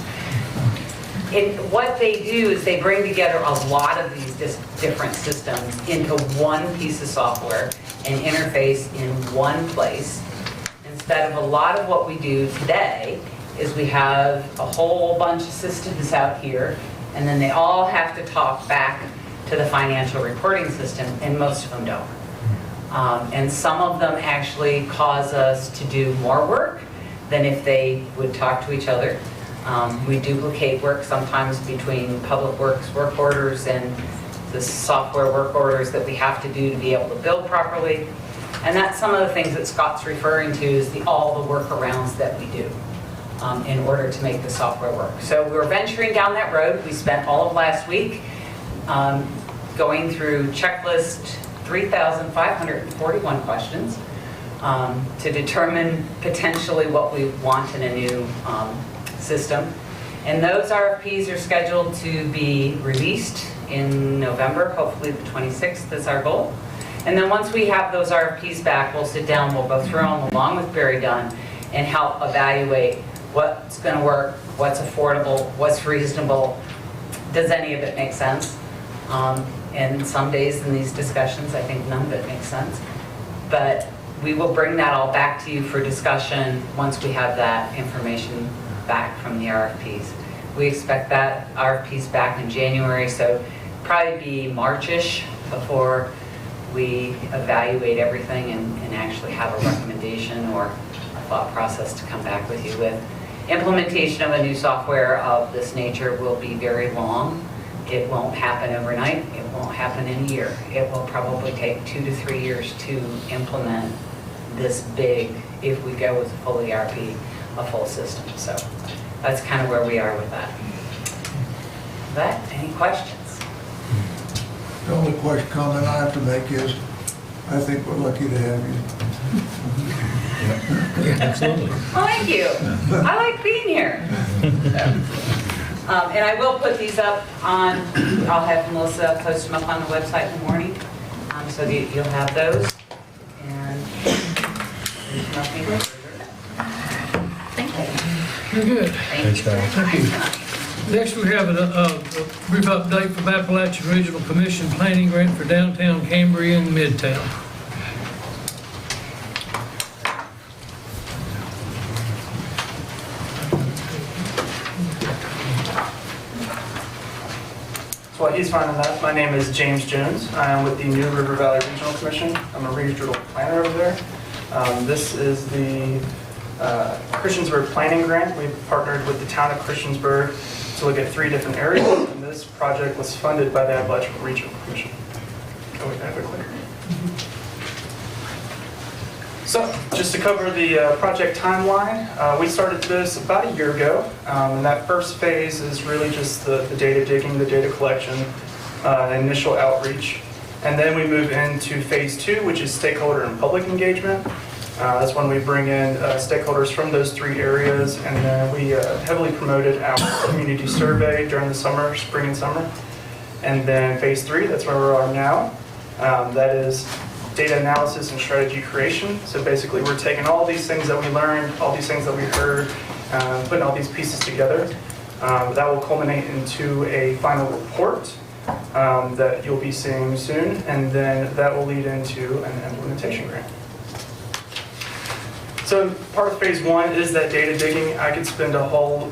What they do is they bring together a lot of these different systems into one piece of software and interface in one place. Instead of a lot of what we do today is we have a whole bunch of systems out here, and then they all have to talk back to the financial reporting system, and most of them don't. And some of them actually cause us to do more work than if they would talk to each other. We duplicate work sometimes between public works work orders and the software work orders that we have to do to be able to build properly. And that's some of the things that Scott's referring to is all the workarounds that we do in order to make the software work. So we're venturing down that road. We spent all of last week going through checklist 3,541 questions to determine potentially what we want in a new system. And those RFPs are scheduled to be released in November, hopefully the 26th is our goal. And then once we have those RFPs back, we'll sit down, we'll go through them along with Barry Dunn and help evaluate what's going to work, what's affordable, what's reasonable, does any of it make sense? And some days in these discussions, I think none of it makes sense. But we will bring that all back to you for discussion once we have that information back from the RFPs. We expect that RFPs back in January, so probably be March-ish before we evaluate everything and actually have a recommendation or a thought process to come back with you with. Implementation of a new software of this nature will be very long. It won't happen overnight. It won't happen in a year. It will probably take 2 to 3 years to implement this big, if we go with a full ERP, a full system. So that's kind of where we are with that. But any questions? The only comment I have to make is, I think we're lucky to have you. Absolutely. Well, thank you. I like being here. And I will put these up on, I'll have Melissa post them up on the website in the morning, so that you'll have those. And there's nothing further. Thank you. You're good. Thanks, Barry. Thank you. Next, we have a brief update from Appalachian Regional Commission Planning Grant for downtown Cambria and Midtown. So while he's finding that, my name is James Jones. I'm with the New River Valley Regional Commission. I'm a regional planner over there. This is the Christiansburg Planning Grant. We've partnered with the town of Christiansburg to look at 3 different areas, and this project was funded by the Appalachian Regional Commission. Oh, wait, I have a clicker. So, just to cover the project timeline, we started this about a year ago, and that first phase is really just the data digging, the data collection, initial outreach, and then we move into phase 2, which is stakeholder and public engagement. That's when we bring in stakeholders from those 3 areas, and then we heavily promoted our community survey during the summer, spring and summer. And then phase 3, that's where we are now. That is data analysis and strategy creation. So basically, we're taking all these things that we learned, all these things that we heard, putting all these pieces together. That will culminate into a final report that you'll be seeing soon, and then that will lead into an implementation grant. So part of phase 1 is that data digging. I could spend a whole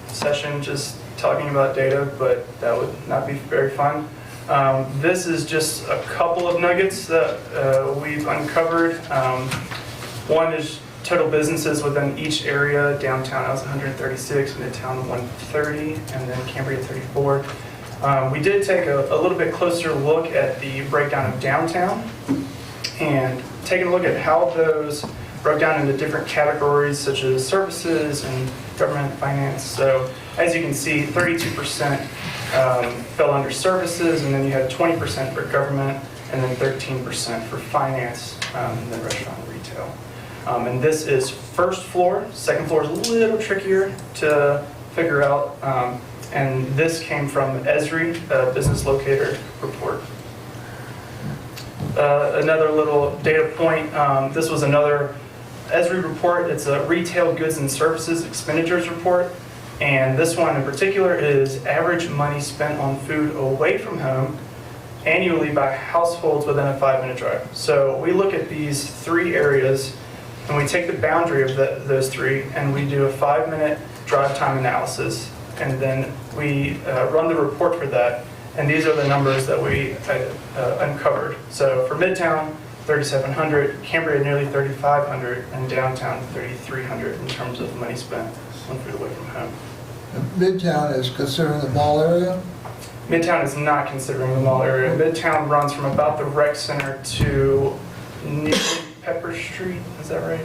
session just talking about data, but that would not be very fun. This is just a couple of nuggets that we've uncovered. One is total businesses within each area. Downtown, I was 136, Midtown 130, and then Cambria 34. We did take a little bit closer look at the breakdown of downtown, and taking a look at how those broke down into different categories such as services and government finance. So as you can see, 32% fell under services, and then you had 20% for government, and then 13% for finance, and then restaurant and retail. And this is first floor. Second floor is a little trickier to figure out, and this came from Esri, Business Locator Report. Another little data point, this was another Esri report. It's a retail goods and services expenditures report. And this one in particular is average money spent on food away from home annually by households within a 5-minute drive. So we look at these 3 areas, and we take the boundary of those 3, and we do a 5-minute drive time analysis. And then we run the report for that. And these are the numbers that we uncovered. So for Midtown, 3,700, Cambria nearly 3,500, and downtown 3,300 in terms of money spent on food away from home. Midtown is considering the mall area? Midtown is not considering the mall area. Midtown runs from about the rec center to near Pepper Street. Is that right?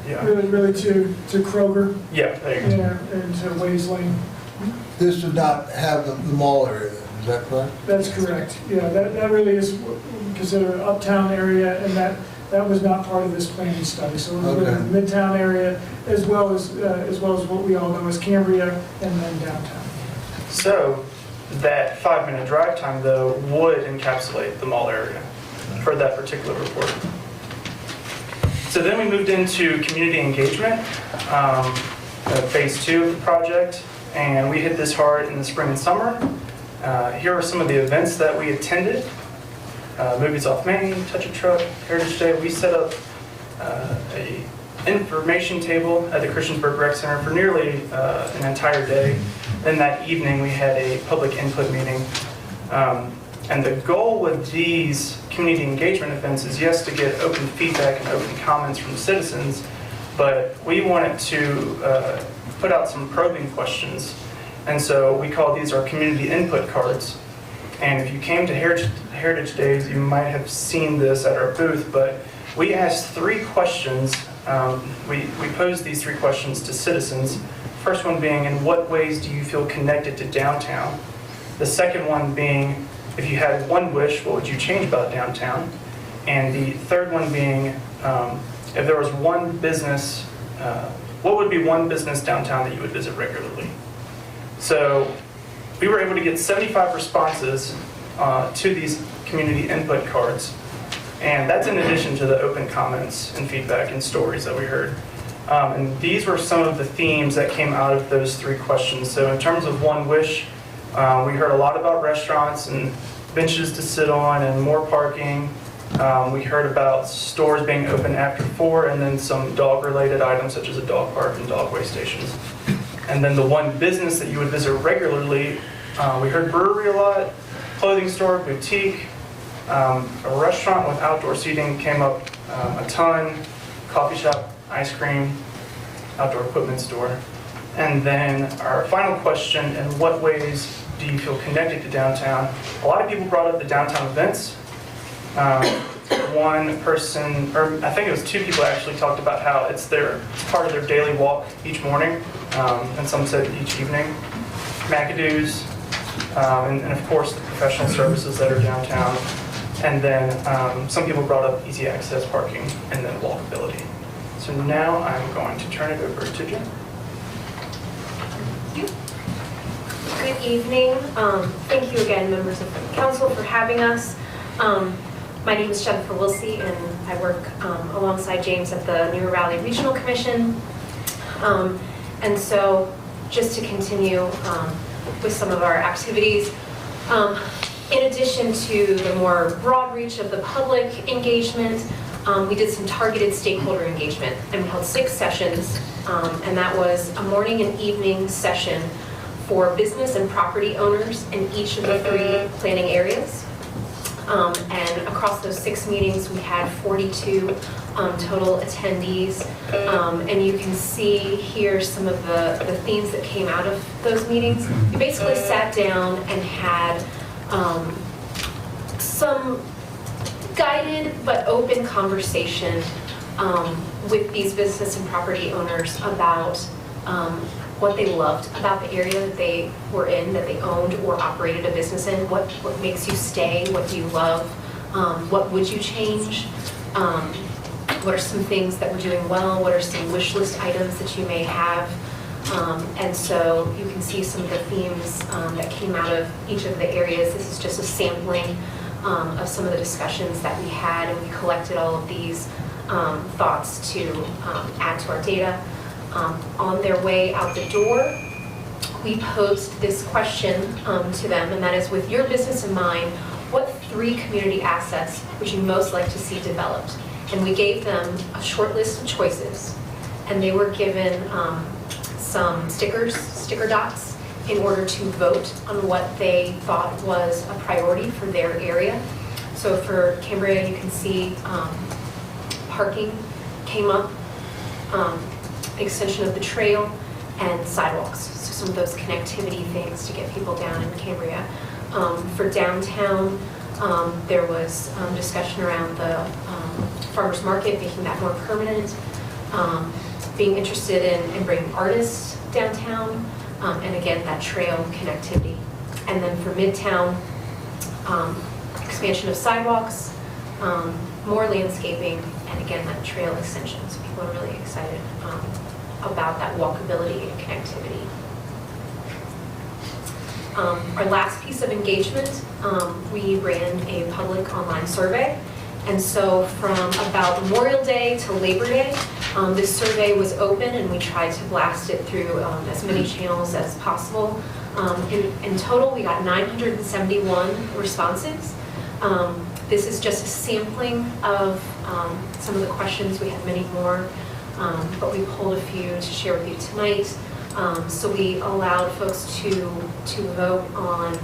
Yeah. Really to Kroger. Yeah, there you go. And to Ways Lane. This does not have the mall area then, is that correct? That's correct. Yeah, that really is what we consider an uptown area, and that was not part of this planning study. So it was Okay. the Midtown area as well as what we all know as Cambria and then downtown. So that 5-minute drive time, though, would encapsulate the mall area for that particular report. So then we moved into community engagement, phase 2 of the project, and we hit this hard in the spring and summer. Here are some of the events that we attended. Movies Off Main, Touch a Truck, Heritage Day. We set up a information table at the Christiansburg Rec Center for nearly an entire day. Then that evening we had a public input meeting. And the goal with these community engagement events is, yes, to get open feedback and open comments from citizens, but we wanted to put out some probing questions. And so we call these our community input cards. And if you came to Heritage Days, you might have seen this at our booth, but we asked 3 questions. We posed these 3 questions to citizens. First one being, in what ways do you feel connected to downtown? The second one being, if you had one wish, what would you change about downtown? And the third one being, if there was one business, what would be one business downtown that you would visit regularly? So we were able to get 75 responses to these community input cards. And that's in addition to the open comments and feedback and stories that we heard. And these were some of the themes that came out of those 3 questions. So in terms of one wish, we heard a lot about restaurants and benches to sit on and more parking. We heard about stores being open after 4, and then some dog-related items such as a dog park and dog way stations. And then the one business that you would visit regularly, we heard brewery a lot, clothing store, boutique, a restaurant with outdoor seating came up a ton, coffee shop, ice cream, outdoor equipment store. And then our final question, in what ways do you feel connected to downtown? A lot of people brought up the downtown events. One person, or I think it was two people actually talked about how it's part of their daily walk each morning, and some said each evening. McAdoo's, and of course the professional services that are downtown. And then some people brought up easy access parking and then walkability. So now I'm going to turn it over to Jen. Good evening. Thank you again, members of the council, for having us. My name is Jennifer Wilsey, and I work alongside James at the New Valley Regional Commission. And so just to continue with some of our activities, in addition to the more broad reach of the public engagement, we did some targeted stakeholder engagement, and we held 6 sessions, and that was a morning and evening session for business and property owners in each of the 3 planning areas. And across those 6 meetings, we had 42 total attendees. And you can see here some of the themes that came out of those meetings. We basically sat down and had some guided but open conversation with these business and property owners about what they loved about the area that they were in, that they owned or operated a business in, what makes you stay, what do you love, what would you change, what are some things that we're doing well, what are some wish list items that you may have. And so you can see some of the themes that came out of each of the areas. This is just a sampling of some of the discussions that we had, and we collected all of these thoughts to add to our data. On their way out the door, we posed this question to them, and that is, with your business in mind, what 3 community assets would you most like to see developed? And we gave them a short list of choices, and they were given some sticker dots, in order to vote on what they thought was a priority for their area. So for Cambria, you can see parking came up, extension of the trail, and sidewalks. So some of those connectivity things to get people down in Cambria. For downtown, there was discussion around the farmers market, making that more permanent, being interested in bringing artists downtown, and again, that trail connectivity. And then for Midtown, expansion of sidewalks, more landscaping, and again, that trail extension. So people are really excited about that walkability and connectivity. Our last piece of engagement, we ran a public online survey. And so from about Memorial Day to Labor Day, this survey was open, and we tried to blast it through as many channels as possible. In total, we got 971 responses. This is just a sampling of some of the questions. We had many more, but we pulled a few to share with you tonight. So we allowed folks to vote on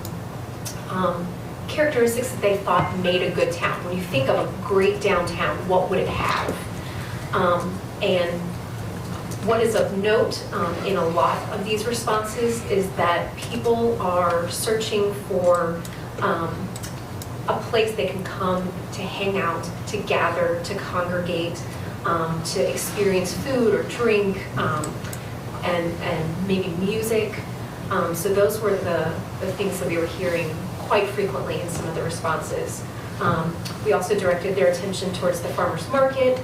characteristics that they thought made a good town. When you think of a great downtown, what would it have? And what is of note in a lot of these responses is that people are searching for a place they can come to hang out, to gather, to congregate, to experience food or drink, and maybe music. So those were the things that we were hearing quite frequently in some of the responses. We also directed their attention towards the farmers market,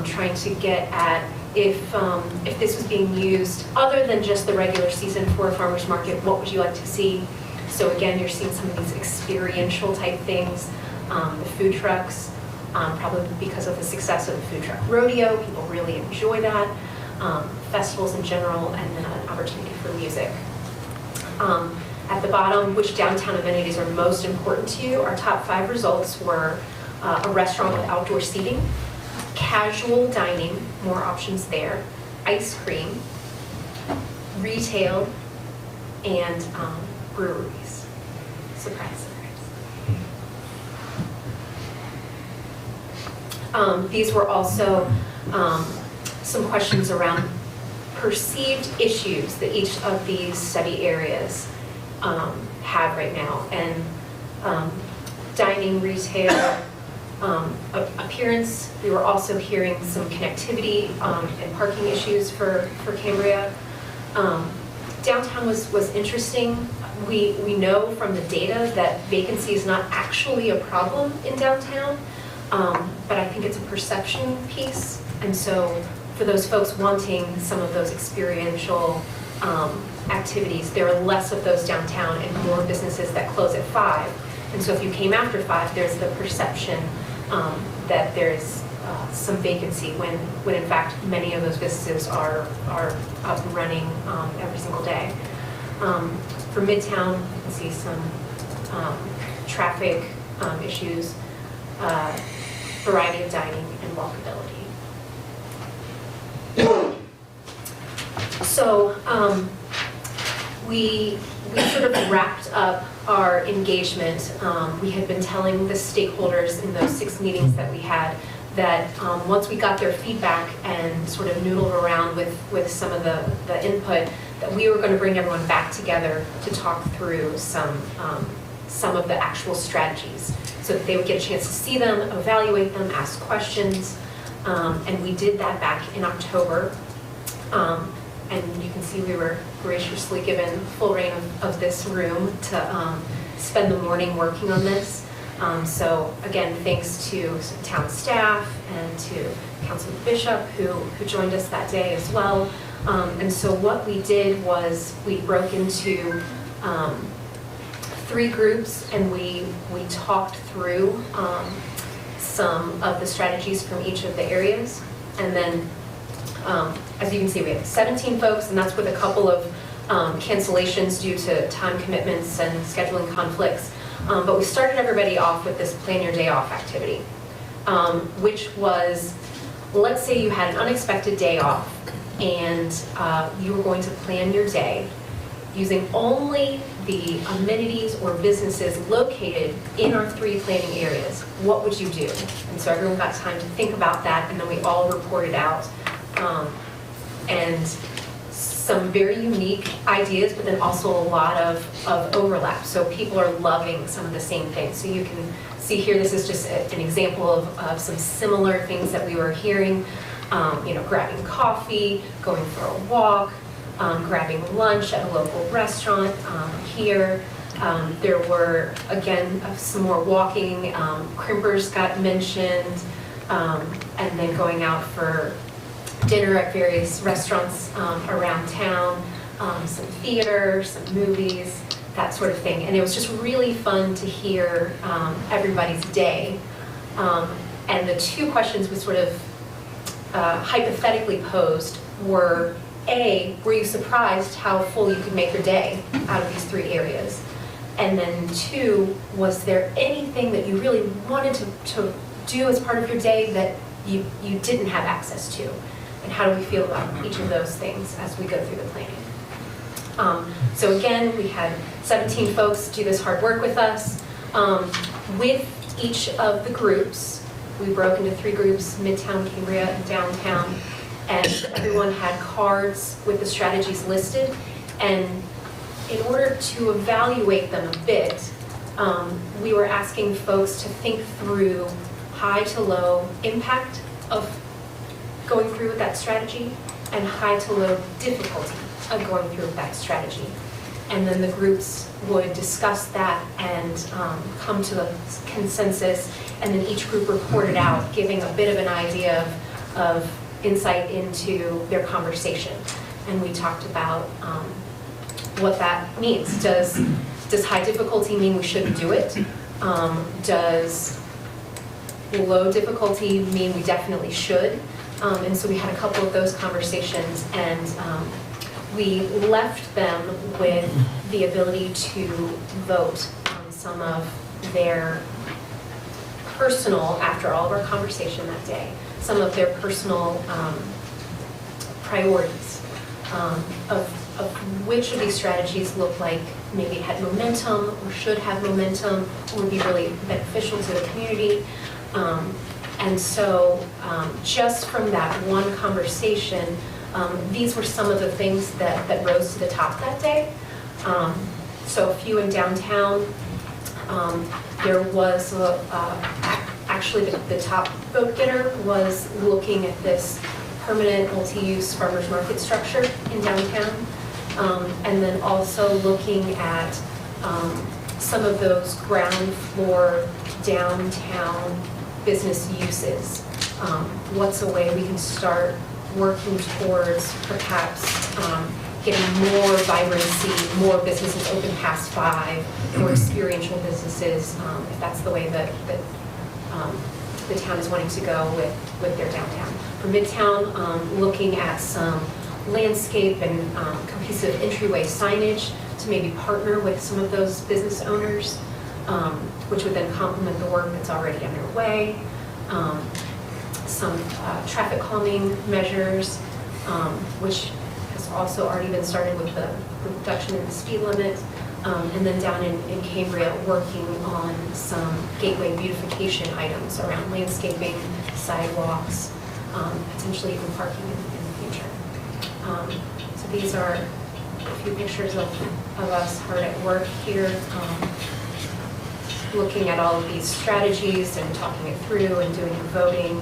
trying to get at if this was being used other than just the regular season for a farmers market, what would you like to see? So again, you're seeing some of these experiential type things, the food trucks, probably because of the success of the food truck rodeo, people really enjoy that, festivals in general, and then an opportunity for music. At the bottom, which downtown amenities are most important to you? Our top 5 results were a restaurant with outdoor seating, casual dining, more options there, ice cream, retail, and breweries. Surprise, surprise. These were also some questions around perceived issues that each of these study areas have right now. And dining, retail, appearance. We were also hearing some connectivity and parking issues for Cambria. Downtown was interesting. We know from the data that vacancy is not actually a problem in downtown, but I think it's a perception piece. And so for those folks wanting some of those experiential activities, there are less of those downtown and more businesses that close at 5. And so if you came after 5, there's the perception that there's some vacancy when in fact many of those businesses are up and running every single day. For Midtown, you can see some traffic issues, variety of dining, and walkability. So we sort of wrapped up our engagement. We had been telling the stakeholders in those 6 meetings that we had that once we got their feedback and sort of noodled around with some of the input, that we were going to bring everyone back together to talk through some of the actual strategies so that they would get a chance to see them, evaluate them, ask questions. And we did that back in October. And you can see we were graciously given full reign of this room to spend the morning working on this. So again, thanks to town staff and to Councilman Bishop who joined us that day as well. And so what we did was we broke into 3 groups and we talked through some of the strategies from each of the areas. And then as you can see, we have 17 folks, and that's with a couple of cancellations due to time commitments and scheduling conflicts. But we started everybody off with this plan your day off activity, which was, let's say you had an unexpected day off and you were going to plan your day using only the amenities or businesses located in our 3 planning areas. What would you do? And so everyone got time to think about that, and then we all reported out. And some very unique ideas, but then also a lot of overlap. So people are loving some of the same things. So you can see here, this is just an example of some similar things that we were hearing. Grabbing coffee, going for a walk, grabbing lunch at a local restaurant here. There were, again, some more walking. Crimpers got mentioned, and then going out for dinner at various restaurants around town, some theater, some movies, that sort of thing. And it was just really fun to hear everybody's day. And the 2 questions we sort of hypothetically posed were, A, were you surprised how full you could make your day out of these 3 areas? And then 2, was there anything that you really wanted to do as part of your day that you didn't have access to? And how do we feel about each of those things as we go through the planning? So again, we had 17 folks do this hard work with us. With each of the groups, we broke into 3 groups, Midtown, Cambria, and Downtown, and everyone had cards with the strategies listed. And in order to evaluate them a bit, we were asking folks to think through high to low impact of going through with that strategy and high to low difficulty of going through with that strategy. And then the groups would discuss that and come to a consensus, and then each group reported out, giving a bit of an idea of insight into their conversation. And we talked about what that means. Does high difficulty mean we shouldn't do it? Does low difficulty mean we definitely should? And so we had a couple of those conversations, and we left them with the ability to vote on some of their personal, after all of our conversation that day, some of their personal priorities of which of these strategies look like maybe had momentum or should have momentum or would be really beneficial to the community. And so just from that one conversation, These were some of the things that rose to the top that day. So a few in downtown. There was, actually the top vote getter was looking at this permanent multi-use farmers market structure in downtown. And then also looking at some of those ground floor downtown business uses. What's a way we can start working towards perhaps getting more vibrancy, more businesses open past 5, more experiential businesses, if that's the way that the town is wanting to go with their downtown. For Midtown, looking at some landscape and cohesive entryway signage to maybe partner with some of those business owners, which would then complement the work that's already underway. Some traffic calming measures, which has also already been started with the reduction in the speed limit. And then down in Cambria, working on some gateway beautification items around landscaping, sidewalks, potentially even parking in the future. So these are a few pictures of us hard at work here, looking at all of these strategies and talking it through and doing the voting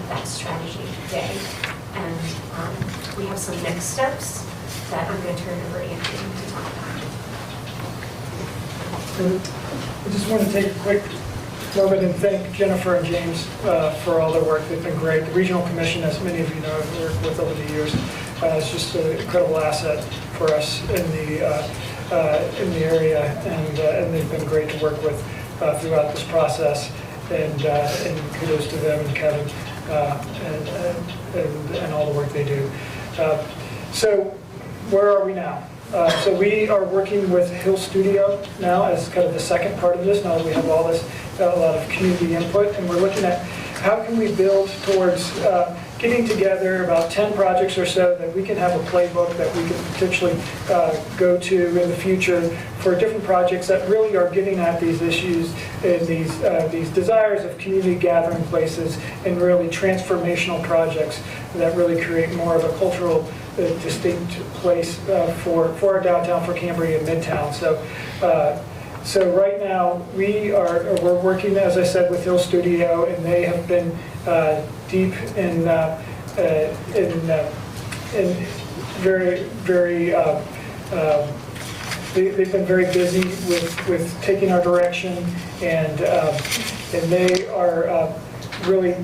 that strategy day. And we have some next steps that I'm going to turn over to Anthony to talk about. I just want to take a quick moment and thank Jennifer and James for all their work. They've been great. The Regional Commission, as many of you know, I've worked with over the years, is just an incredible asset for us in the area, and they've been great to work with throughout this process. And kudos to them and Kevin and all the work they do. So where are we now? So we are working with Hill Studio now as kind of the second part of this. Now that we have all this, a lot of community input, and we're looking at how can we build towards getting together about 10 projects or so that we can have a playbook that we can potentially go to in the future for different projects that really are getting at these issues and these desires of community gathering places and really transformational projects that really create more of a cultural distinct place for our downtown, for Cambria and Midtown. So right now we're working, as I said, with Hill Studio, and they have been deep in very they've been very busy with taking our direction, and they are really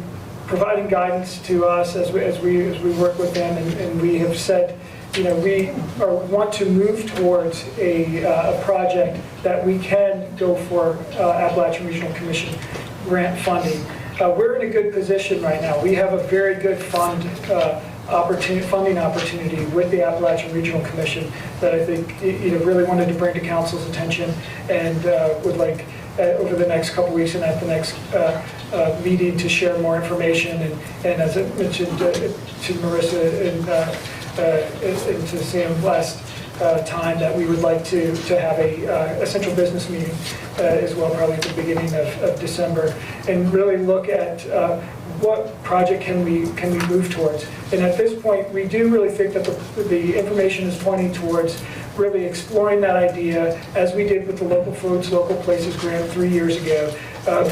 providing guidance to us as we work with them, and we have said, you know, we want to move towards a project that we can go for Appalachian Regional Commission grant funding. We're in a good position right now. We have a very good funding opportunity with the Appalachian Regional Commission that I think really wanted to bring to council's attention, and would like over the next couple weeks and at the next meeting to share more information, and as I mentioned to Marissa and to Sam last time, that we would like to have a central business meeting as well, probably at the beginning of December, and really look at what project can we move towards. And at this point, we do really think that the information is pointing towards really exploring that idea, as we did with the Local Foods, Local Places grant 3 years ago, of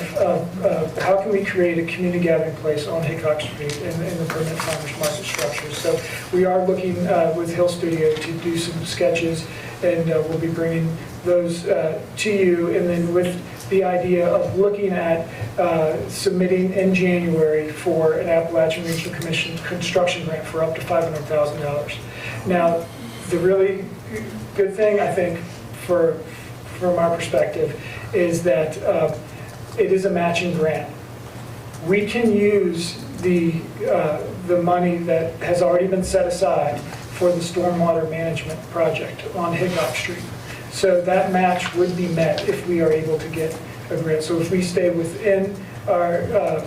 how can we create a community gathering place on Hickok Street in the permanent farmers market structure. So we are looking with Hill Studio to do some sketches, and we'll be bringing those to you, and then with the idea of looking at submitting in January for an Appalachian Regional Commission construction grant for up to $500,000. Now, the really good thing, I think, from our perspective, is that it is a matching grant. We can use the money that has already been set aside for the stormwater management project on Hickok Street. So that match would be met if we are able to get a grant. So if we stay within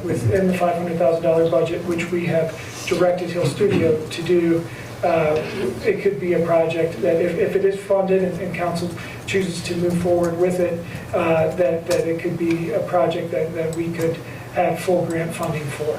within the $500,000 budget, which we have directed Hill Studio to do, it could be a project that if it is funded and council chooses to move forward with it, that it could be a project that we could have full grant funding for.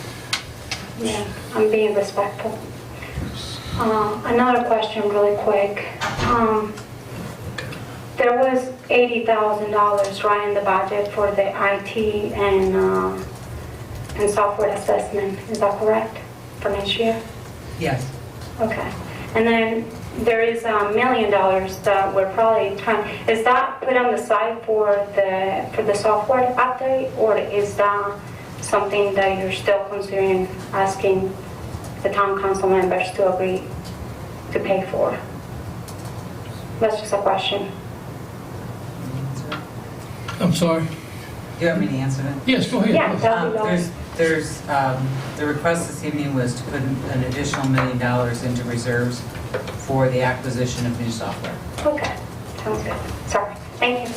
Yeah, I'm being respectful. Another question really quick. There was $80,000 right in the budget for the IT and software assessment. Is that correct for next year? Yes. Okay. And then there is $1 million that we're probably trying, is that put on the side for the software update, or is that something that you're still considering asking the town council members to agree to pay for? That's just a question. I'm sorry. Do you want me to answer that? Yes, go ahead. Yeah, that'd be awesome. The request this evening was to put an additional $1 million into reserves for the acquisition of new software. Okay, sounds good. Sorry, thank you.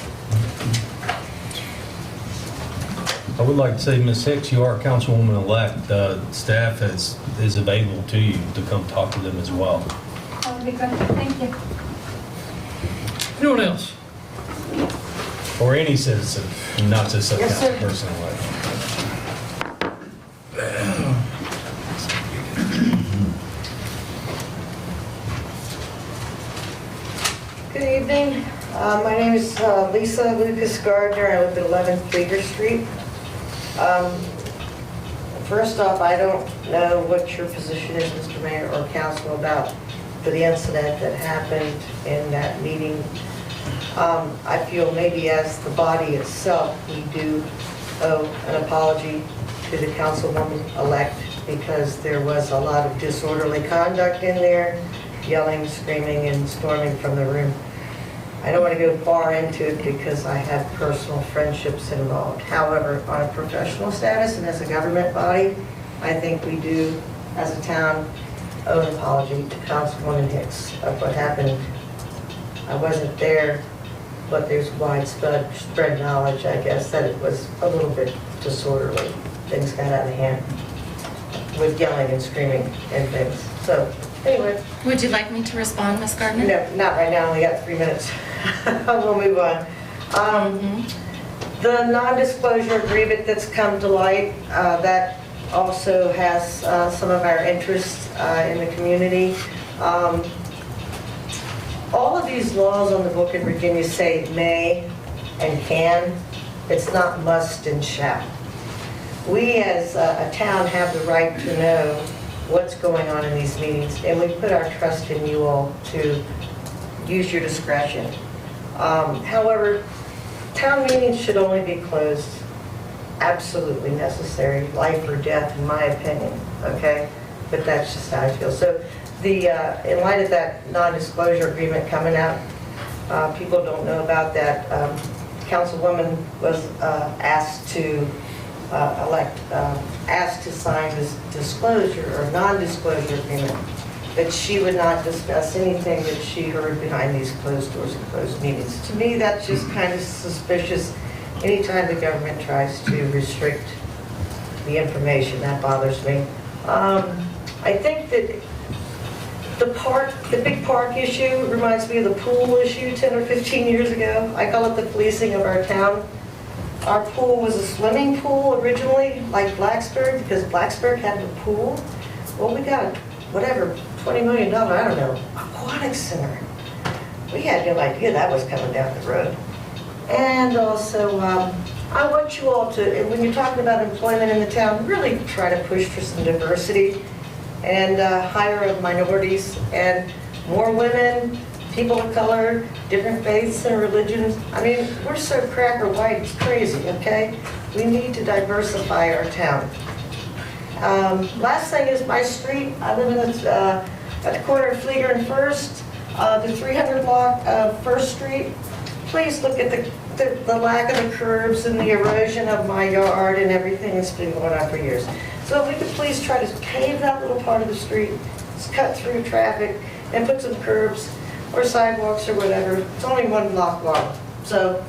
I would like to say, Ms. Hicks, you are Councilwoman-elect. Staff is available to you to come talk to them as well. That would be good, thank you. Anyone else? Or any citizen, not just a Yes, sir. person-elect. Good evening. My name is Lisa Lucas Gardner. I live at 11 Flieger Street. First off, I don't know what your position is, Mr. Mayor or Council, about the incident that happened in that meeting. I feel maybe as the body itself, we do owe an apology to the councilwoman-elect because there was a lot of disorderly conduct in there, yelling, screaming, and storming from the room. I don't want to go far into it because I have personal friendships involved. However, on a professional status and as a government body, I think we do, as a town, owe an apology to Councilwoman Hicks of what happened. I wasn't there, but there's widespread knowledge, I guess, that it was a little bit disorderly. Things got out of hand with yelling and screaming and things. So, anyway. Would you like me to respond, Ms. Gardner? No, not right now. We got 3 minutes. We'll move on. The non-disclosure agreement that's come to light, that also has some of our interests in the community. All of these laws on the book in Virginia say may and can. It's not must and shall. We as a town have the right to know what's going on in these meetings, and we put our trust in you all to use your discretion. However, town meetings should only be closed absolutely necessary, life or death, in my opinion, okay? But that's just how I feel. So in light of that non-disclosure agreement coming out, people don't know about that. Councilwoman was asked to sign this disclosure or non-disclosure agreement, that she would not discuss anything that she heard behind these closed doors and closed meetings. To me, that's just kind of suspicious. Anytime the government tries to restrict the information, that bothers me. I think that the big park issue reminds me of the pool issue 10 or 15 years ago. I call it the policing of our town. Our pool was a swimming pool originally, like Blacksburg, because Blacksburg had a pool. Well, we got, whatever, $20 million, I don't know, aquatic center. We had no idea that was coming down the road. And also, I want you all to, when you're talking about employment in the town, really try to push for some diversity and hire minorities and more women, people of color, different faiths and religions. I mean, we're so cracker white, it's crazy, okay? We need to diversify our town. Last thing is my street. I live at the corner of Flieger and First, the 300 block of First Street. Please look at the lack of the curbs and the erosion of my yard and everything that's been going on for years. So if we could please try to pave that little part of the street, cut through traffic, and put some curbs or sidewalks or whatever. It's only 1 block long. So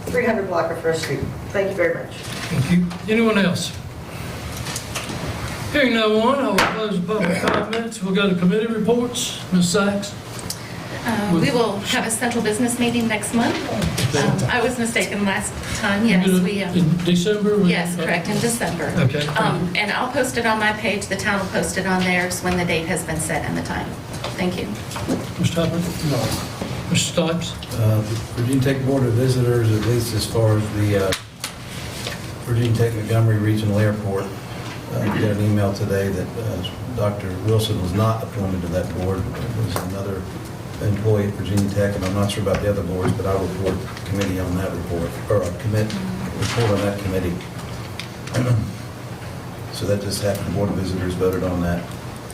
300 block of First Street. Thank you very much. Thank you. Anyone else? Hearing no one, I will close the public comments. We'll go to committee reports. Ms. Sachs? We will have a central business meeting next month. I was mistaken last time, You yes, did it we, in December? yes, correct, in December. Okay. And I'll post it on my page, the town will post it on theirs when the date has been set and the time. Thank you. Mr. Hubbard? No. Mr. Stipes? Virginia Tech Board of Visitors, at least as far as the Virginia Tech Montgomery Regional Airport, we got an email today that Dr. Wilson was not appointed to that board. It was another employee at Virginia Tech, and I'm not sure about the other boards, but I'll report committee on that report, or report on that committee. So that just happened, the Board of Visitors voted on that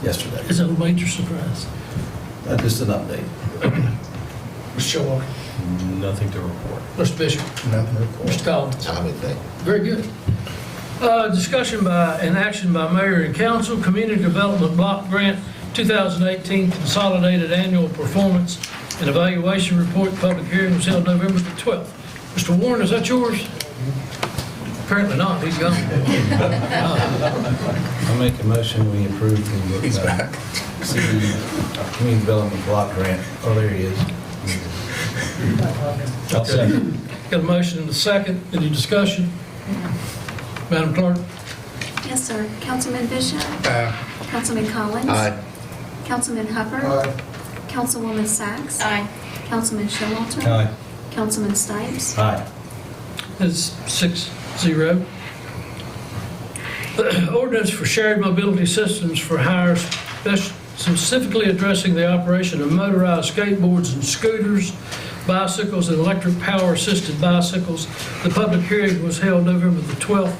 yesterday. Is that a major surprise? Just an update. Mr. Showalter? Nothing to report. Mr. Bishop? Nothing to report. Mr. Collins? Anything. Very good. Discussion by and action by mayor and council, Community Development Block Grant 2018 Consolidated Annual Performance and Evaluation Report. Public hearing was held November the 12th. Mr. Warren, is that yours? Apparently not, he's gone. I make a motion, we approve the CD Community Development Block Grant. Oh, there he is. I'll second. Got a motion and a second. Any discussion? Madam Clerk? Yes, sir. Councilman Bishop? Councilman Collins? Aye. Councilman Hubbard? Aye. Councilwoman Sacks? Aye. Councilman Showalter? Aye. Councilman Stipes? Aye. That's 6-0. Ordinance for shared mobility systems for hire, specifically addressing the operation of motorized skateboards and scooters, bicycles, and electric power-assisted bicycles. The public hearing was held November the 12th,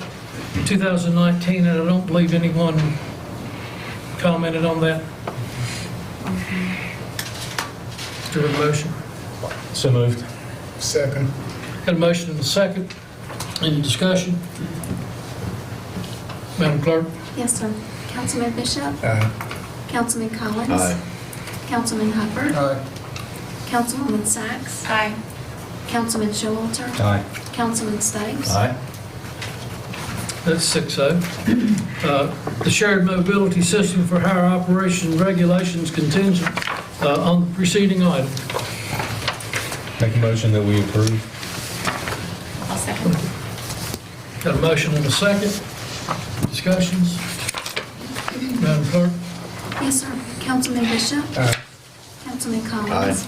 2019, and I don't believe anyone commented on that. Is there a motion? So moved. Second. Got a motion and a second. Any discussion? Madam Clerk? Yes, sir. Councilman Bishop? Aye. Councilman Collins? Aye. Councilman Hubbard? Aye. Councilwoman Sacks? Aye. Councilman Showalter? Aye. Councilman Stipes? Aye. That's 6-0. The shared mobility system for hire operation regulations contingent on the preceding item. Make a motion that we approve. I'll second. Got a motion and a second. Discussions? Madam Clerk? Yes, sir. Councilman Bishop? Aye. Councilman Collins?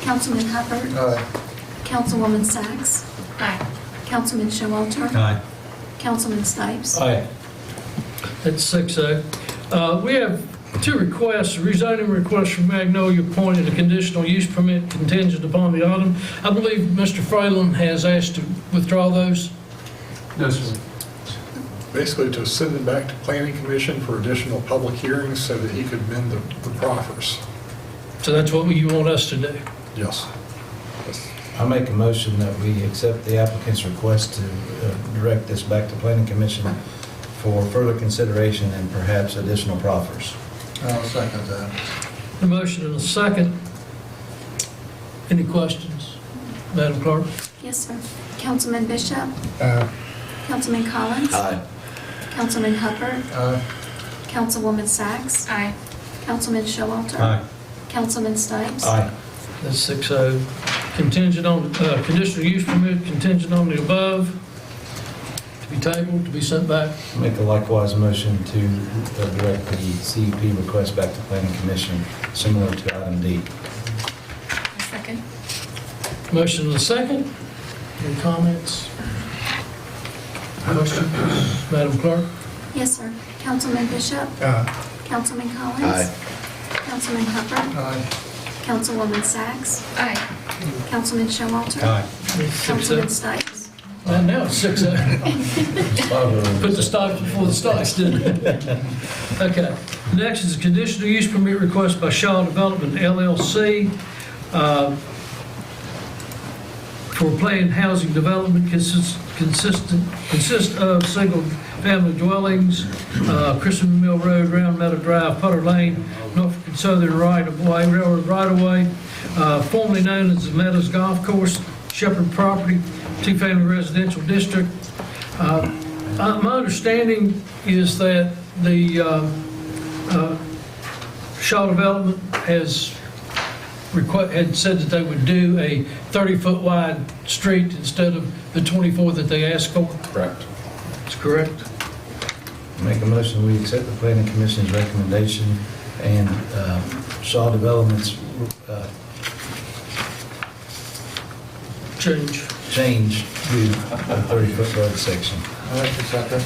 Councilman Hubbard? Aye. Councilwoman Sacks? Aye. Councilman Showalter? Aye. Councilman Stipes? Aye. That's 6-0. We have two requests, rezoning requests from Magnolia Point and a conditional use permit contingent upon the item. I believe Mr. Fralin has asked to withdraw those. No, sir. Basically to send it back to Planning Commission for additional public hearings so that he could amend the proffers. So that's what you want us to do. Yes. I make a motion that we accept the applicant's request to direct this back to Planning Commission for further consideration and perhaps additional proffers. I'll second that. A motion and a second. Any questions? Madam Clerk? Yes, sir. Councilman Bishop? Aye. Councilman Collins? Aye. Councilman Hubbard? Aye. Councilwoman Sacks? Aye. Councilman Showalter? Aye. Councilman Stipes? Aye. That's 6-0. Contingent on, conditional use permit contingent on the above. To be tabled, to be sent back. Make a likewise motion to direct the CEP request back to Planning Commission, similar to item D. Second. Motion and a second. Any comments? Questions? Madam Clerk? Yes, sir. Councilman Bishop? Aye. Councilman Collins? Aye. Councilman Hubbard? Aye. Councilwoman Sacks? Aye. Councilman Showalter? Aye. Councilman Stipes? And now it's 6-0. Put the stocks before the stocks, didn't it? Okay. Next is a conditional use permit request by Shaw Development LLC for planned housing development consists of single-family dwellings, Christmas Mill Road, Round Meadow Drive, Putter Lane, Norfolk and Southern right-of-way, railroad right-of-way, formerly known as the Meadows Golf Course, Shepherd Property, two-family residential district. My understanding is that the Shaw Development has had said that they would do a 30-foot wide street instead of the 24 that they asked for? Correct. That's correct. Make a motion, we accept the planning commission's recommendation and Shaw Development's change to a 30-foot road section. I like the second.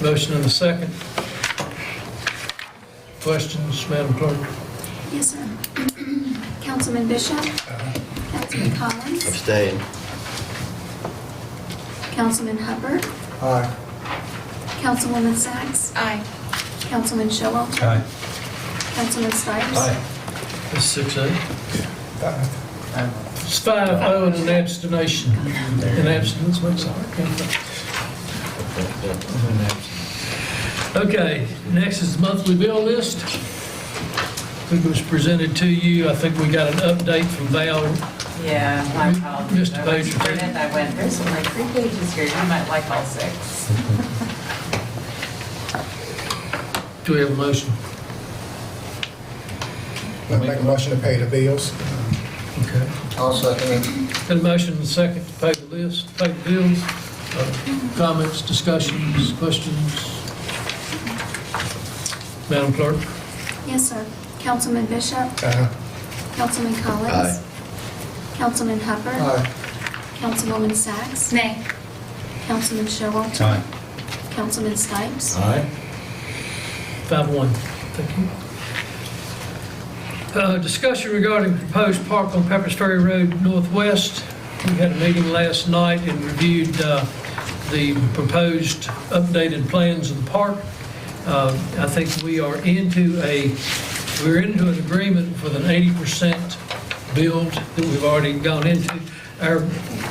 Motion and a second. Questions, Madam Clerk? Yes, sir. Councilman Bishop? Councilman Collins? Abstain. Councilman Hubbard? Aye. Councilwoman Sacks? Aye. Councilman Showalter? Aye. Councilman Stipes? Aye. It's 6-0. It's 5-0 and an abstention. An abstinence, what's that? Okay, next is the monthly bill list. It was presented to you. I think we got an update from Val. Yeah, my apologies. Mr. I went Page, to print it, I went, there's only 3 pages here, you might like all 6. Do we have a motion? I make a motion to pay the bills. Okay. I'll second it. Got a motion and a second to pay the list, pay the bills. Comments, discussions, questions? Madam Clerk? Yes, sir. Councilman Bishop? Councilman Collins? Aye. Councilman Hubbard? Aye. Councilwoman Sacks? Nay. Councilman Showalter? Aye. Councilman Stipes? Aye. 5-1. Thank you. Discussion regarding proposed park on Pepper's Ferry Road Northwest. We had a meeting last night and reviewed the proposed updated plans of the park. I think we're into an agreement with an 80% build that we've already gone into.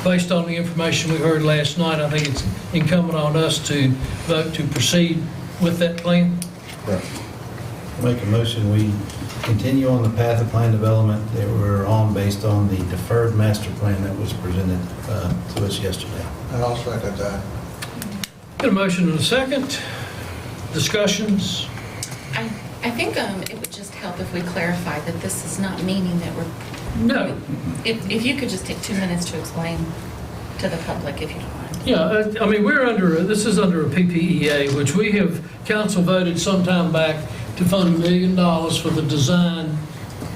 Based on the information we heard last night, I think it's incumbent on us to vote to proceed with that plan. Make a motion, we continue on the path of plan development that we're on based on the deferred master plan that was presented to us yesterday. And I'll second that. Got a motion and a second. Discussions? I think it would just help if we clarify that this is not meaning that we're... No. If you could just take 2 minutes to explain to the public, if you don't mind. Yeah, I mean, this is under a PPEA, which we have, council voted some time back to fund $1 million for the design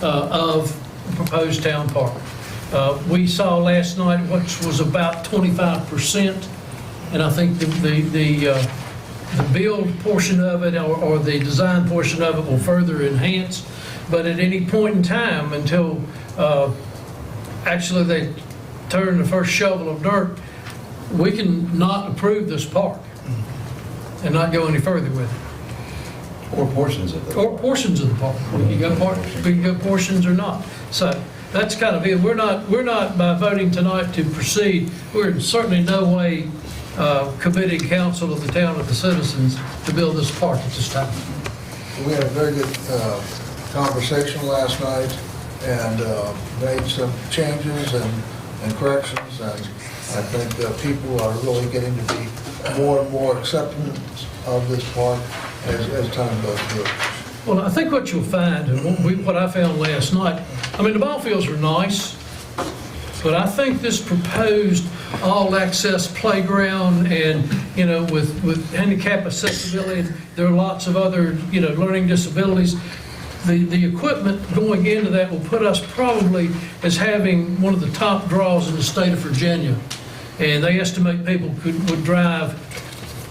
of the proposed town park. We saw last night, which was about 25%, and I think the build portion of it or the design portion of it will further enhance. But at any point in time, until actually they turn the first shovel of dirt, we can not approve this park and not go any further with it. Or portions of it. Or portions of the park. We can go portions or not. So that's kind of it. We're not by voting tonight to proceed, we're in certainly no way committing council of the town of the citizens to build this park at this time. We had a very good conversation last night and made some changes and corrections, and I think people are really getting to be more and more accepting of this park as time goes through. Well, I think what you'll find, and what I found last night, I mean, the ball fields are nice, but I think this proposed all-access playground and, with handicap accessibility, there are lots of other, learning disabilities. The equipment going into that will put us probably as having one of the top draws in the state of Virginia. And they estimate people would drive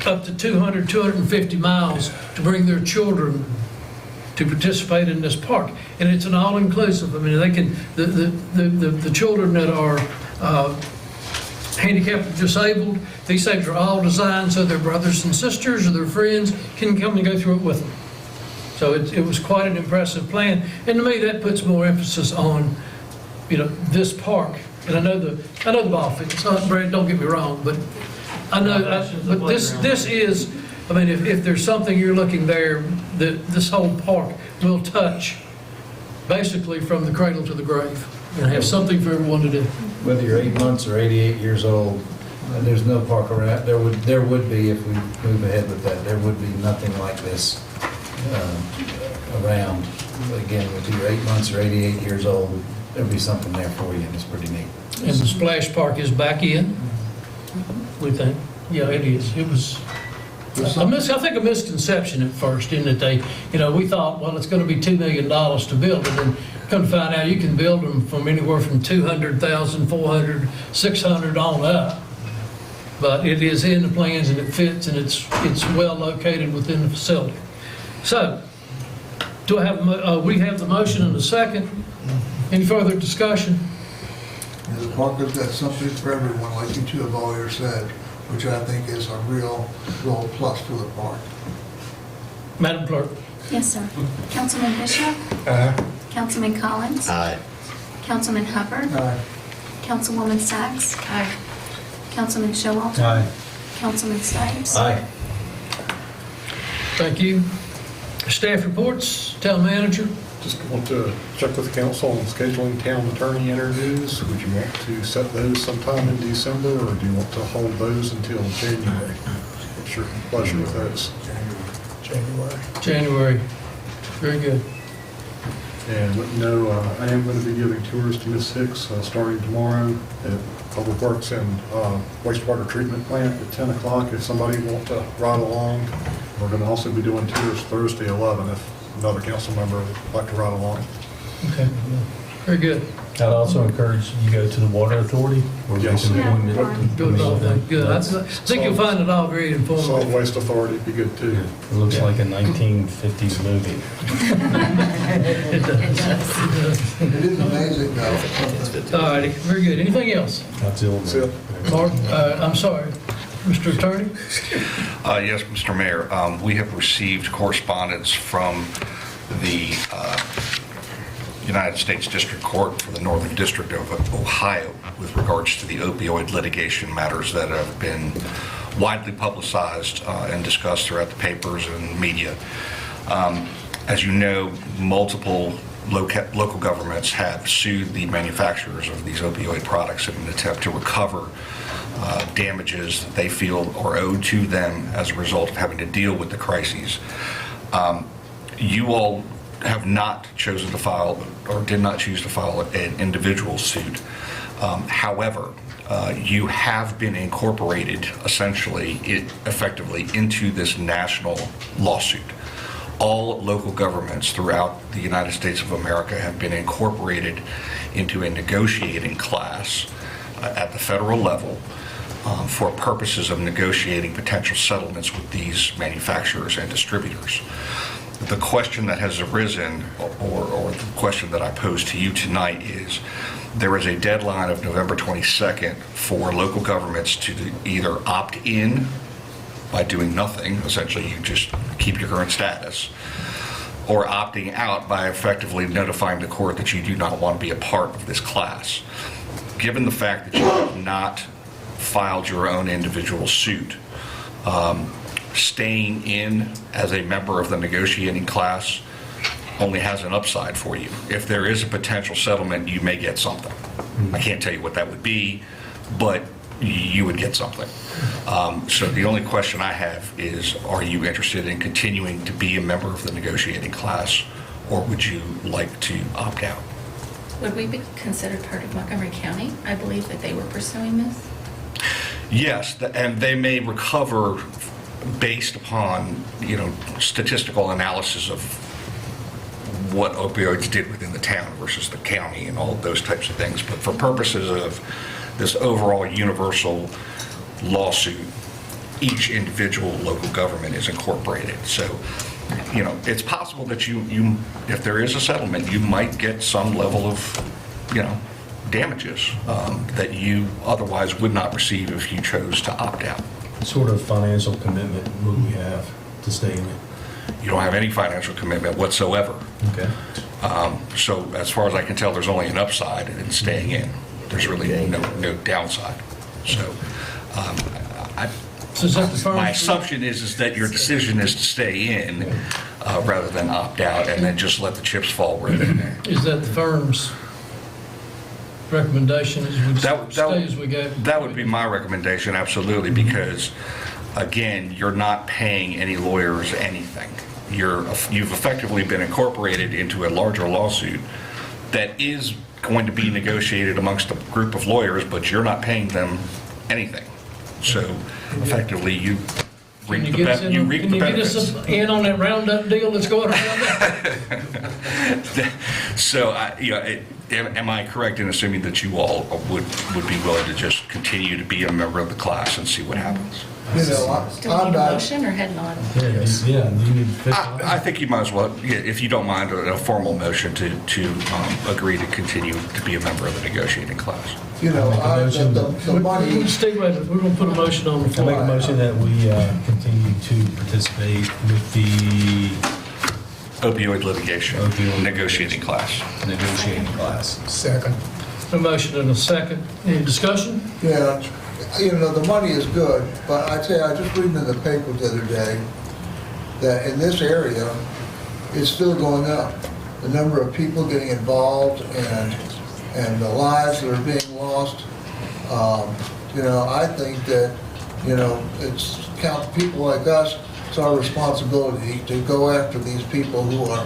up to 200, 250 miles to bring their children to participate in this park. And it's an all-inclusive. I mean, they can, the children that are handicapped or disabled, these things are all designed so their brothers and sisters or their friends can come and go through it with them. So it was quite an impressive plan. And to me, that puts more emphasis on, this park. And I know the ball field. It's not, Brad, don't get me wrong, but I know, but this is, I mean, if there's something you're looking there, this whole park will touch basically from the cradle to the grave and have something for everyone to do. Whether you're 8 months or 88 years old, and there's no park around, there would be, if we move ahead with that, there would be nothing like this around. again, with you 8 months or 88 years old, there'll be something there for you, and it's pretty neat. And the splash park is back in, we think. Yeah, it is. It was, I think a misconception at first, in that they, we thought, well, it's going to be $2 million to build it, and come to find out you can build them from anywhere from 200,000, 400, 600 on up. But it is in the plans and it fits, and it's well located within the facility. So, do I have, we have the motion and the second. Any further discussion? The park has got something for everyone, like you two have already said, which I think is a real plus for the park. Madam Clerk? Yes, sir. Councilman Bishop? Aye. Councilman Collins? Aye. Councilman Hubbard? Aye. Councilwoman Sacks? Aye. Councilman Showalter? Aye. Councilman Stipes? Aye. Thank you. Staff reports, town manager. Just want to check with the council on scheduling town attorney interviews. Would you want to set those sometime in December, or do you want to hold those until January? What's your pleasure with those? January. Very good. And let you know, I am going to be giving tours to Ms. Hicks starting tomorrow at Public Works and wastewater treatment plant at 10 o'clock if somebody wants to ride along. We're going to also be doing tours Thursday 11 if another council member would like to ride along. Okay. Very good. I'd also encourage you go to the Water Authority. Or make an appointment. Do it all day. Good. I think you'll find it all very Solid informative. Waste Authority would be good too. It looks like a 1950s movie. It does. It is amazing though. All righty. Very good. Anything else? That's it. Mark, I'm sorry. Mr. Attorney? Yes, Mr. Mayor. We have received correspondence from the United States District Court for the Northern District of Ohio with regards to the opioid litigation matters that have been widely publicized and discussed throughout the papers and media. As you know, multiple local governments have sued the manufacturers of these opioid products in an attempt to recover damages that they feel are owed to them as a result of having to deal with the crises. You all have not chosen to file or did not choose to file an individual suit. However, you have been incorporated essentially, effectively into this national lawsuit. All local governments throughout the United States of America have been incorporated into a negotiating class at the federal level for purposes of negotiating potential settlements with these manufacturers and distributors. The question that has arisen, or the question that I pose to you tonight is, there is a deadline of November 22nd for local governments to either opt in by doing nothing, essentially you just keep your current status, or opting out by effectively notifying the court that you do not want to be a part of this class. Given the fact that you have not filed your own individual suit, staying in as a member of the negotiating class only has an upside for you. If there is a potential settlement, you may get something. I can't tell you what that would be, but you would get something. So the only question I have is, are you interested in continuing to be a member of the negotiating class, or would you like to opt out? Would we be considered part of Montgomery County? I believe that they were pursuing this. Yes, and they may recover based upon, statistical analysis of what opioids did within the town versus the county and all of those types of things. But for purposes of this overall universal lawsuit, each individual local government is incorporated. So, it's possible that you if there is a settlement, you might get some level of, damages that you otherwise would not receive if you chose to opt out. What sort of financial commitment would we have to stay in it? You don't have any financial commitment whatsoever. Okay. So as far as I can tell, there's only an upside in staying in. There's really no downside. So my assumption is that your decision is to stay in rather than opt out and then just let the chips fall where they're there. Is that the firm's recommendation as we stay as we go? That would be my recommendation, absolutely, because again, you're not paying any lawyers anything. you've effectively been incorporated into a larger lawsuit that is going to be negotiated amongst a group of lawyers, but you're not paying them anything. So effectively, you reap the benefits. Can you get us in on that roundup deal that's going around? So, am I correct in assuming that you all would be willing to just continue to be a member of the class and see what happens? You know, Do we need a motion or head nod? Yeah, you need fiscal. I think you might as well, if you don't mind, a formal motion to agree to continue to be a member of the negotiating class. you know, the money, Stay right there. We're going to put a motion on the I floor. make a motion that we continue to participate with the Opioid litigation, negotiating class. Second. A motion and a second. Any discussion? yeah, you know, the money is good, but I tell you, I just read in the paper the other day that in this area, it's still going up. The number of people getting involved and the lives that are being lost. You know, I think that, you know, it's people like us, it's our responsibility to go after these people who are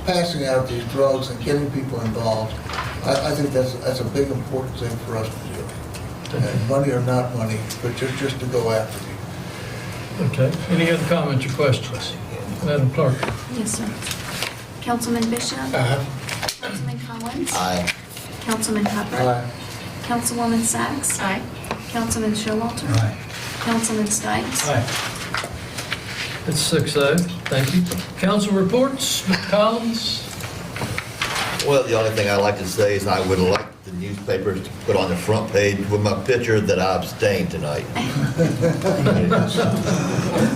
passing out these drugs and getting people involved. I think that's a big important thing for us to do. And money or not money, but just to go after people. Okay. Any other comments or questions? Madam Clerk? Yes, sir. Councilman Bishop? Aye. Councilman Collins? Aye. Councilman Hubbard? Aye. Councilwoman Sacks? Aye. Councilman Showalter? Aye. Councilman Stipes? It's 6-0. Thank you. Council reports, Mr. Collins? Well, the only thing I'd like to say is I would like the newspapers to put on the front page with my picture that I abstained tonight.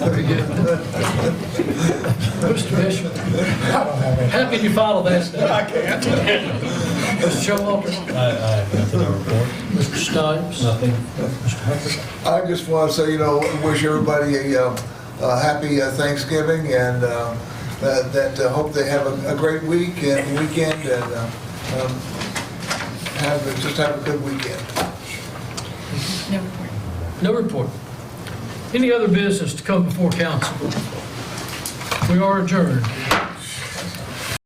Very good. Mr. Bishop? How can you follow that stuff? I can't. Mr. Showalter? I have nothing to report. Mr. Stipes? Nothing. Mr. Hubbard? I just want to say, you know, wish everybody a happy Thanksgiving and that hope they have a great week and weekend and just have a good weekend. No report. No report. Any other business to come before council? We are adjourned.